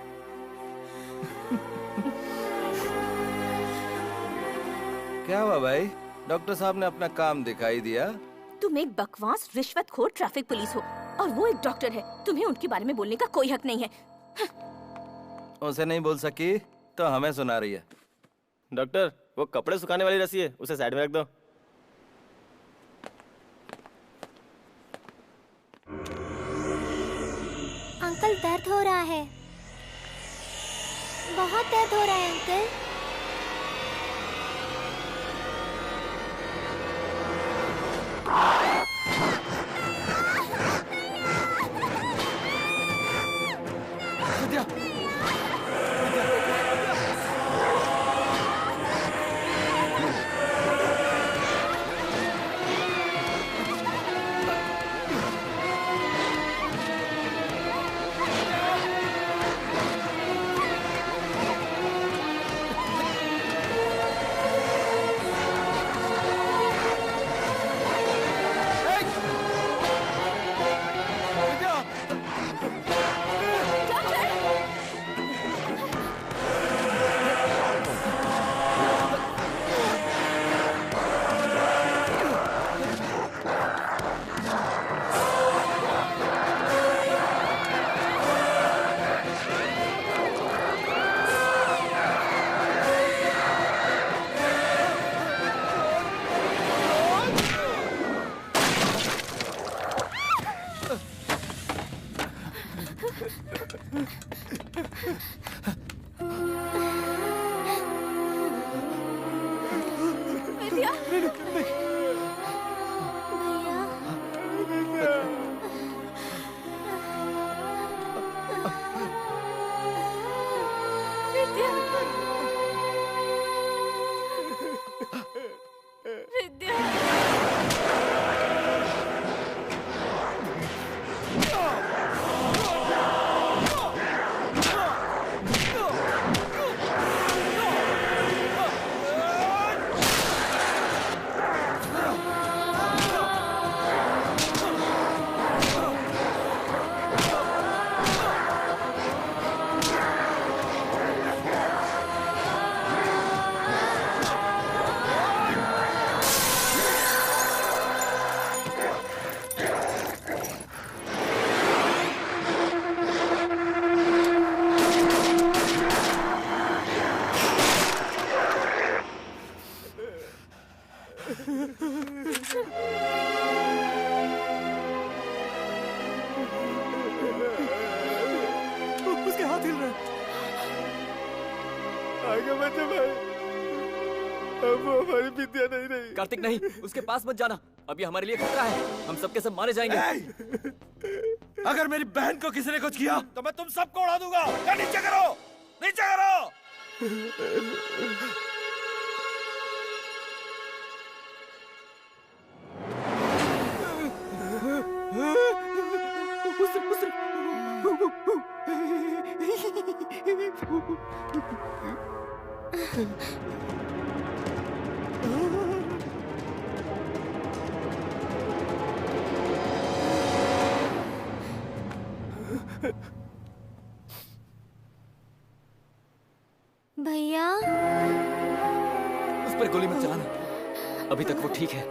J: क्या हुआ भाई? डॉक्टर साहब ने अपना काम दिखाई दिया।
G: तुम एक बकवास रिश्वतखोर ट्रैफिक पुलिस हो और वो एक डॉक्टर है। तुम्हें उनके बारे में बोलने का कोई हक नहीं है।
J: उसे नहीं बोल सकी तो हमें सुना रही है।
B: डॉक्टर, वो कपड़े सुखाने वाली रस्सी है, उसे साइड में रख दो।
I: अंकल दर्द हो रहा है, बहुत दर्द हो रहा है अंकल।
M: उसके हाथ हिल रहे हैं। आगे बच्चे भाई, अब वो हमारी विद्या नहीं रही।
H: कार्तिक नहीं, उसके पास मत जाना, अभी हमारे लिए खतरा है, हम सबके सब मारे जाएंगे।
J: अगर मेरी बहन को किसी ने कुछ किया तो मैं तुम सबको उड़ा दूंगा। या नीचे करो, नीचे करो।
I: भैया,
H: उस पर गोली मत चलाना, अभी तक वो ठीक है।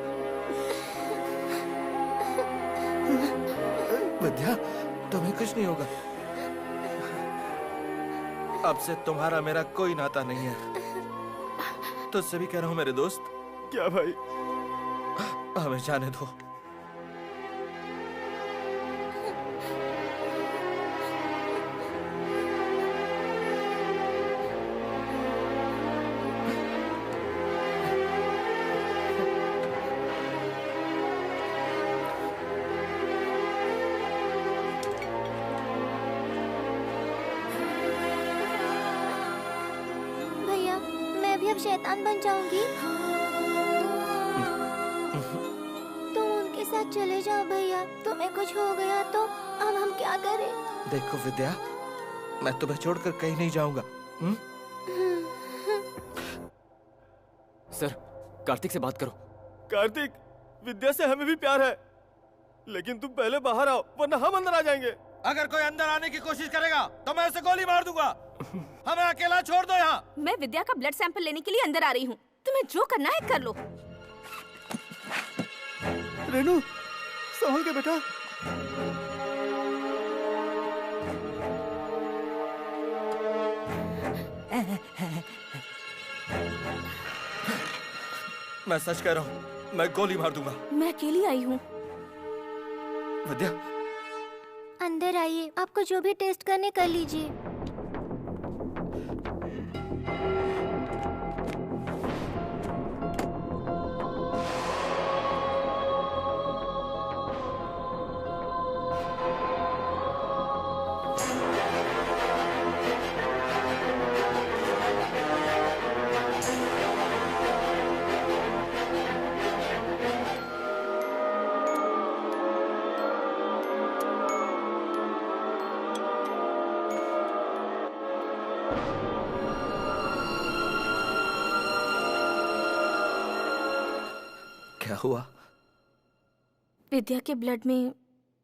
J: विद्या, तुम्हें कुछ नहीं होगा। अब से तुम्हारा मेरा कोई नाता नहीं है। तुझसे भी कह रहा हूँ मेरे दोस्त।
M: क्या भाई?
J: हमें जाने दो।
I: अब शैतान बन जाऊंगी। तुम उनके साथ चले जाओ भैया, तुम्हें कुछ हो गया तो अब हम क्या करें?
J: देखो विद्या, मैं तुम्हें छोड़कर कहीं नहीं जाऊंगा।
H: सर, कार्तिक से बात करो।
M: कार्तिक, विद्या से हमें भी प्यार है, लेकिन तुम पहले बाहर आओ वरना हम अंदर आ जाएंगे।
J: अगर कोई अंदर आने की कोशिश करेगा तो मैं उसे गोली मार दूंगा। हमें अकेला छोड़ दो यहाँ।
G: मैं विद्या का ब्लड सैंपल लेने के लिए अंदर आ रही हूँ, तुम्हें जो करना है कर लो।
M: रेनू, संभल के बेटा।
J: मैं सच कह रहा हूँ, मैं गोली मार दूंगा।
G: मैं अकेली आई हूँ।
J: विद्या,
I: अंदर आइए, आपको जो भी टेस्ट करने कर लीजिए।
J: क्या हुआ?
G: विद्या के ब्लड में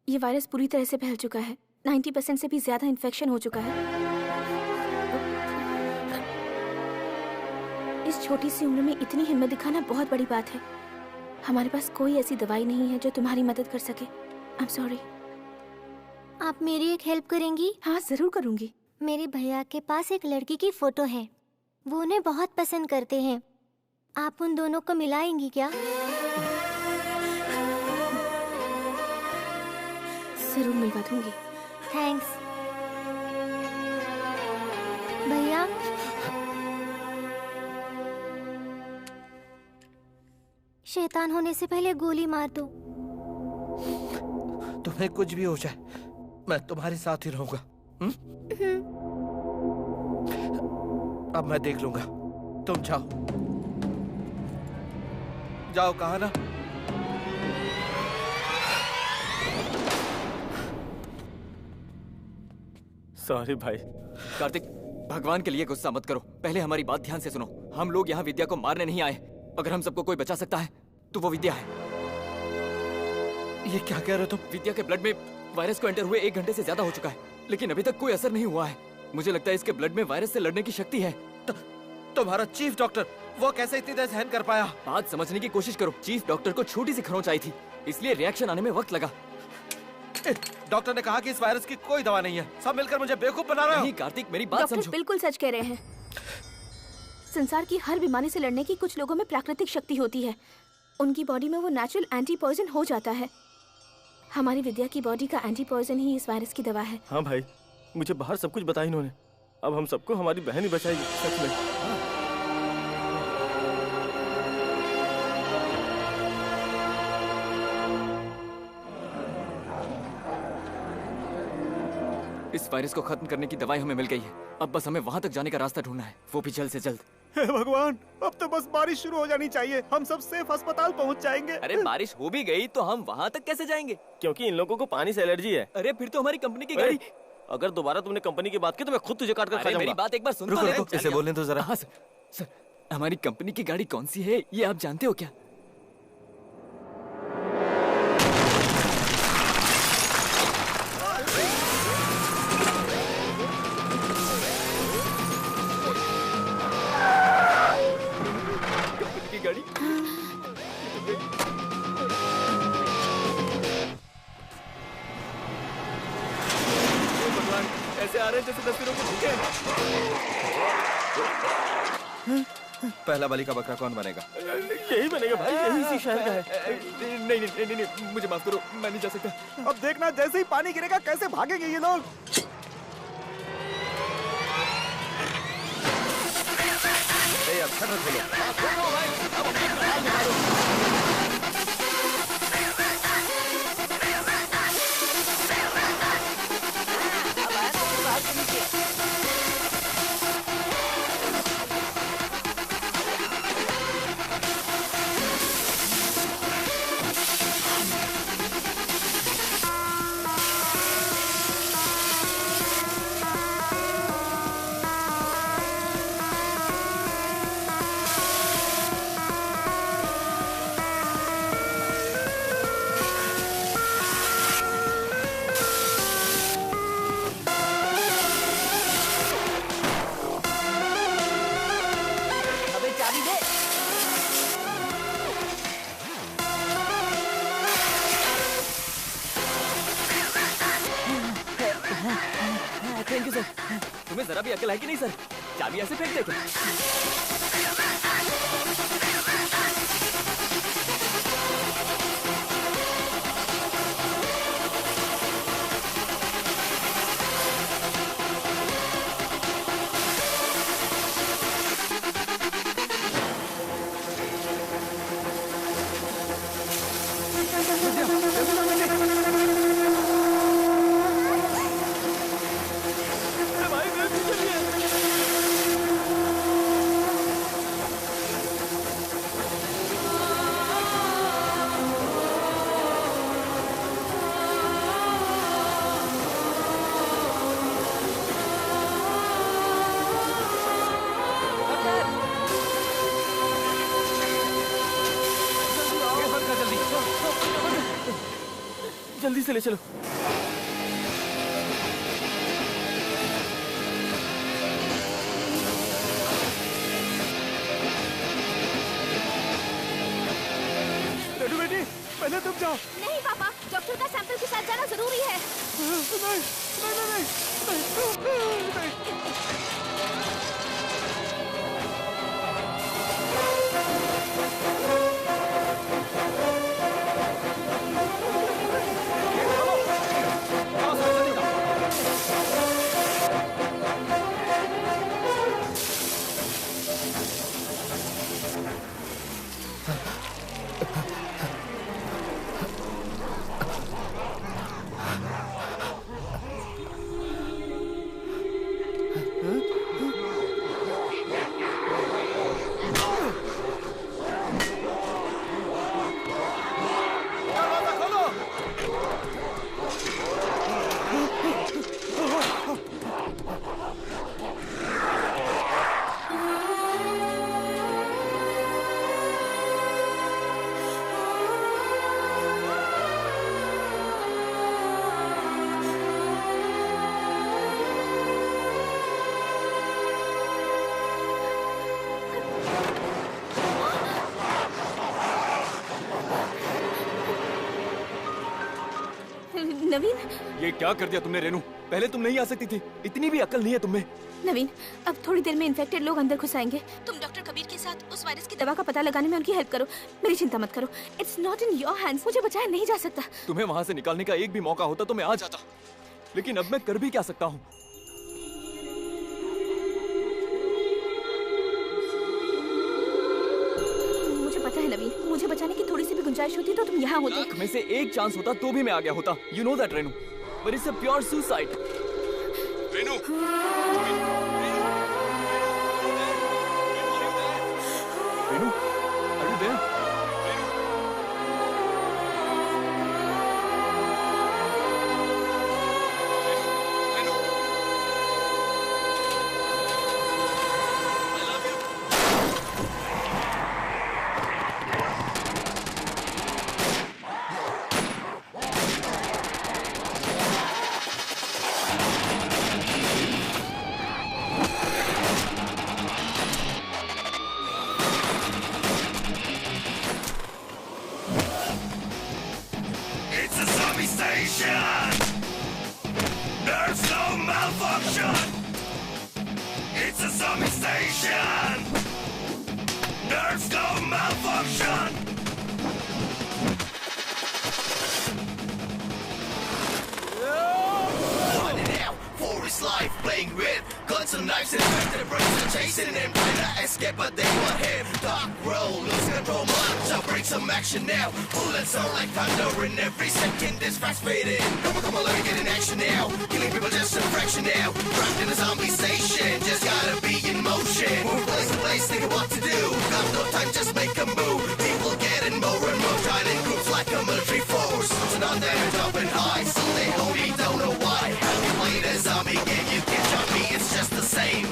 G: ये वायरस पूरी तरह से फैल चुका है। 90% से भी ज्यादा इन्फेक्शन हो चुका है। इस छोटी सी उम्र में इतनी हिम्मत दिखाना बहुत बड़ी बात है। हमारे पास कोई ऐसी दवाई नहीं है जो तुम्हारी मदद कर सके। I am sorry.
I: आप मेरी एक हेल्प करेंगी?
G: हाँ, जरूर करूंगी।
I: मेरे भैया के पास एक लड़की की फोटो है, वो उन्हें बहुत पसंद करते हैं। आप उन दोनों को मिलाएंगी क्या?
G: जरूर मिलवा दूंगी।
I: थैंक्स भैया। शैतान होने से पहले गोली मार दो।
J: तुम्हें कुछ भी हो जाए, मैं तुम्हारे साथ ही रहूंगा। अब मैं देख लूंगा, तुम जाओ। जाओ, कहा ना।
B: सॉरी भाई।
H: कार्तिक, भगवान के लिए गुस्सा मत करो, पहले हमारी बात ध्यान से सुनो। हम लोग यहाँ विद्या को मारने नहीं आए। अगर हम सबको कोई बचा सकता है तो वो विद्या है।
J: ये क्या कह रहे हो तुम?
H: विद्या के ब्लड में वायरस को एंटर हुए 1 घंटे से ज्यादा हो चुका है, लेकिन अभी तक कोई असर नहीं हुआ है। मुझे लगता है इसके ब्लड में वायरस से लड़ने की शक्ति है।
J: तुम्हारा चीफ डॉक्टर, वो कैसे इतनी देर सहन कर पाया?
H: बात समझने की कोशिश करो। चीफ डॉक्टर को छोटी सी खरोंच आई थी, इसलिए रिएक्शन आने में वक्त लगा।
J: डॉक्टर ने कहा कि इस वायरस की कोई दवा नहीं है। सब मिलकर मुझे बेवकूफ बना रहे हो।
H: नहीं कार्तिक, मेरी बात समझो।
G: डॉक्टर बिल्कुल सच कह रहे हैं। संसार की हर बीमारी से लड़ने की कुछ लोगों में प्राकृतिक शक्ति होती है। उनकी बॉडी में वो नेचुरल एंटी पॉइजन हो जाता है। हमारी विद्या की बॉडी का एंटी पॉइजन ही इस वायरस की दवा है।
B: हाँ भाई, मुझे बाहर सब कुछ बताया इन्होंने। अब हम सबको हमारी बहन ही बचाएगी, सच में।
H: इस वायरस को खत्म करने की दवाई हमें मिल गई है। अब बस हमें वहाँ तक जाने का रास्ता ढूंढना है, वो भी जल्द से जल्द।
A: हे भगवान, अब तो बस बारिश शुरू हो जानी चाहिए, हम सब सेफ अस्पताल पहुंच जाएंगे।
H: अरे बारिश हो भी गई तो हम वहाँ तक कैसे जाएंगे?
B: क्योंकि इन लोगों को पानी से एलर्जी है।
H: अरे फिर तो हमारी कंपनी की गाड़ी।
B: अगर दोबारा तुमने कंपनी की बात की तो मैं खुद तुझे काट कर खा जाऊंगा।
H: मेरी बात एक बार सुन
J: रुको,
H: तो ले।
J: रुको, इसे बोलने दो जरा।
H: हाँ सर, हमारी कंपनी की गाड़ी कौन सी है ये आप जानते हो क्या? कंपनी की गाड़ी। ऐसे आ रहे हैं जैसे तस्वीरों के भूखे।
J: पहला बलि का बकरा कौन बनेगा?
B: यही बनेगा भाई, यही इसी शहर का है।
H: नहीं, मुझे माफ करो, मैं नहीं जा सकता।
A: अब देखना, जैसे ही पानी गिरेगा कैसे भागेंगे ये लोग।
J: अब शटर खोलो।
H: Thank you sir. तुम्हें जरा भी अकल है कि नहीं सर? चाबी ऐसे फेंक दे क्या?
B: जल्दी से ले चलो।
A: लड्डू बेटी, पहले तुम जाओ।
G: नहीं पापा, डॉक्टर का सैंपल के साथ जाना जरूरी है।
H: ये क्या कर दिया तुमने रेनू?
N: पहले तुम नहीं आ सकती थी, इतनी भी अकल नहीं है तुम्हें।
G: नवीन, अब थोड़ी देर में इन्फेक्टेड लोग अंदर घुस आएंगे। तुम डॉक्टर कबीर के साथ उस वायरस की दवा का पता लगाने में उनकी हेल्प करो। मेरी चिंता मत करो, it's not in your hands. मुझे बचाया नहीं जा सकता।
N: तुम्हें वहाँ से निकालने का एक भी मौका होता तो मैं आ जाता, लेकिन अब मैं कर भी क्या सकता हूँ।
G: मुझे पता है नवीन, मुझे बचाने की थोड़ी सी भी गुंजाइश होती तो तुम यहाँ होते।
N: लाख में से एक चांस होता तो भी मैं आ गया होता। You know that Renu, but it's a pure suicide. Renu, Renu, are you there?
L: It's a zombie station. There's no malfunction. It's a zombie station. There's no malfunction. Running out for his life, playing with guns and knives and infected brains and chasing him, trying to escape, but they want him. Dark road, lose control, march up, bring some action now. Bullets sound like thunder, and every second is fast fading. Come on, let me get in action now. Killing people just a fraction now. Trapped in a zombie station, just gotta be in motion. Move place to place, think of what to do. Got no time, just make a move. People getting more and more, trying in groups like a military force. So now they're jumping high, so they homie don't know why. Have you played a zombie game? You can jump me, it's just the same.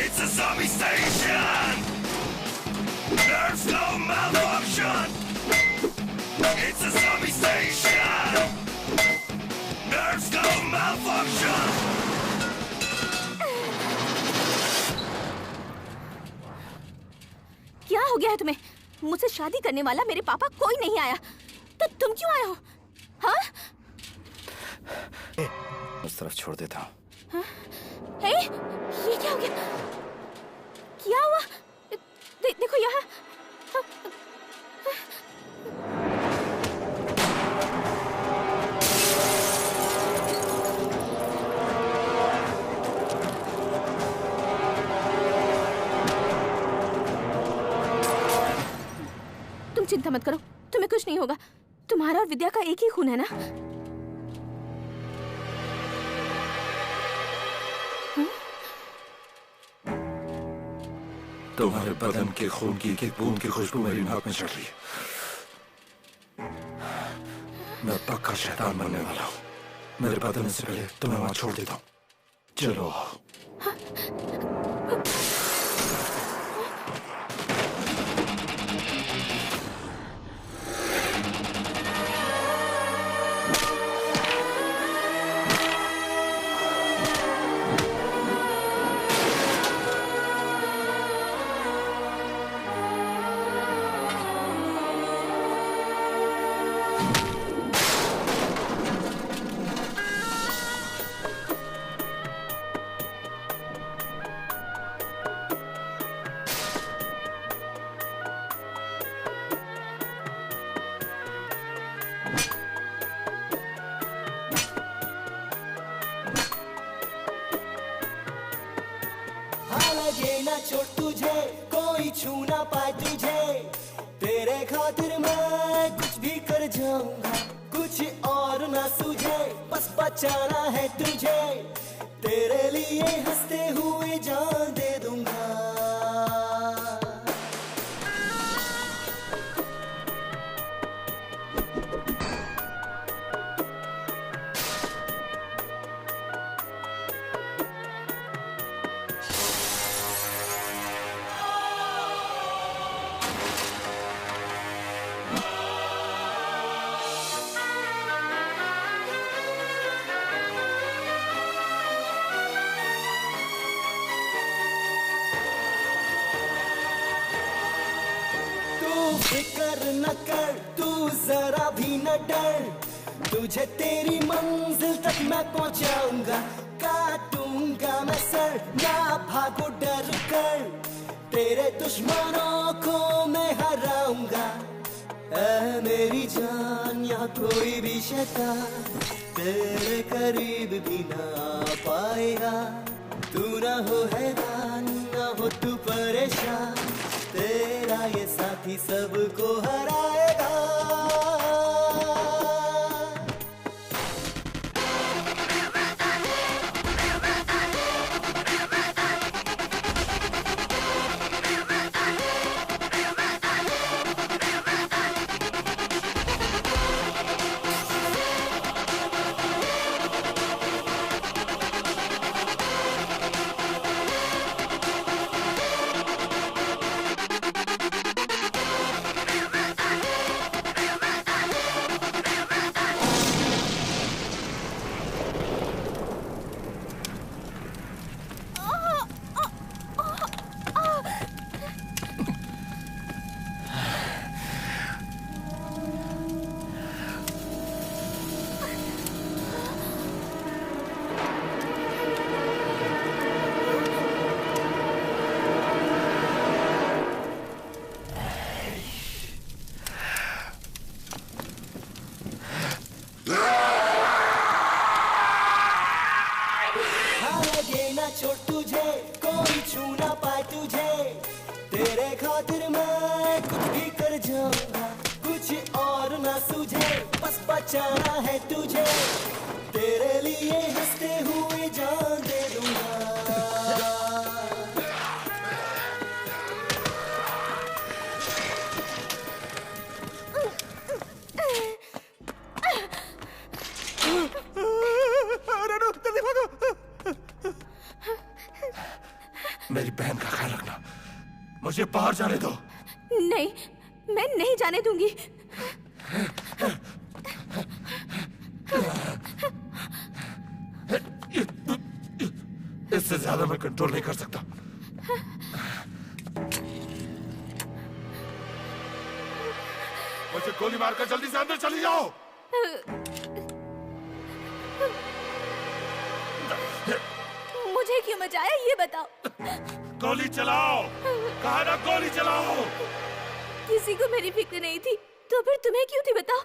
L: It's a zombie station. There's no malfunction. It's a zombie station. There's no malfunction.
G: क्या हो गया है तुम्हें? मुझसे शादी करने वाला मेरे पापा कोई नहीं आया, तो तुम क्यों आए हो? हाँ?
J: उस तरफ छोड़ देता हूँ।
G: हाँ? हे? ये क्या हो गया? क्या हुआ? देखो यहाँ। हाँ? तुम चिंता मत करो, तुम्हें कुछ नहीं होगा। तुम्हारा और विद्या का एक ही खून है ना?
J: तुम्हारे बदन के खून की एक बूंद की खुशबू मेरी नाक में चढ़ रही है। मैं पक्का शैतान बनने वाला हूँ। मेरे बदन से पहले तुम्हें वहां छोड़ देता हूँ। चलो।
O: लगे ना चोट तुझे, कोई छू ना पाए तुझे। तेरे खातिर मैं कुछ भी कर जाऊंगा, कुछ और ना सूझे, बस बचाना है तुझे। तेरे लिए हंसते हुए जान दे दूंगा। फिक्र न कर, तू जरा भी न डर, तुझे तेरी मंजिल तक मैं पहुंचाऊंगा, काटूंगा मैं सर, ना भागो डर कर, तेरे दुश्मनों को मैं हराऊंगा। ऐ मेरी जान, यहाँ कोई भी शैतान तेरे करीब भी ना आ पाएगा, तू ना हो हैरान, ना हो तू परेशान, तेरा ये साथी सबको हराएगा। छोड़ तुझे कोई छू ना पाए तुझे, तेरे खातिर मैं कुछ भी कर जाऊंगा, कुछ और ना सूझे, बस बचाना है तुझे, तेरे लिए हंसते हुए जान दे दूंगा।
J: मेरी बहन का ख्याल रखना, मुझे बाहर जाने दो।
G: नहीं, मैं नहीं जाने दूंगी।
J: इससे ज्यादा मैं कंट्रोल नहीं कर सकता। मुझे गोली मारकर जल्दी से अंदर चली जाओ।
G: मुझे क्यों मचाया ये बताओ।
J: गोली चलाओ, कहा ना गोली चलाओ।
G: किसी को मेरी फिक्र नहीं थी, तो फिर तुम्हें क्यों थी बताओ।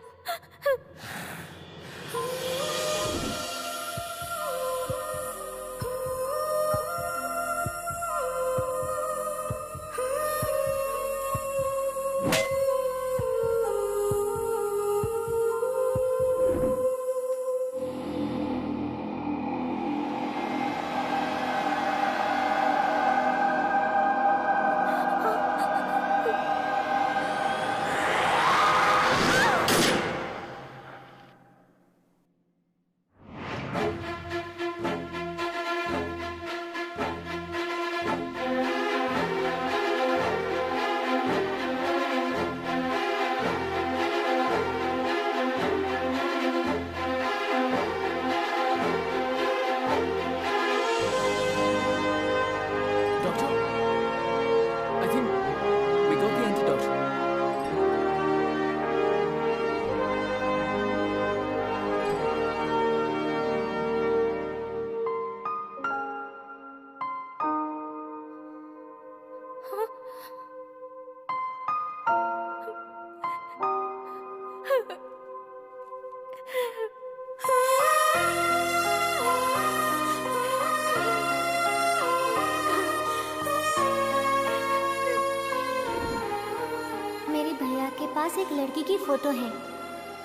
I: एक लड़की की फोटो है,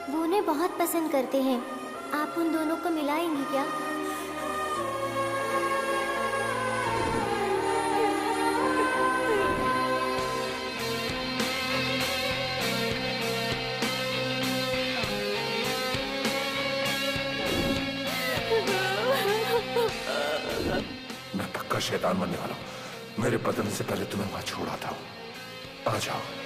I: वो उन्हें बहुत पसंद करते हैं, आप उन दोनों को मिलाएंगी क्या?
J: मैं पक्का शैतान बनने वाला हूँ। मेरे बदलने से पहले तुम्हें वहां छोड़ आता हूँ। आ जाओ।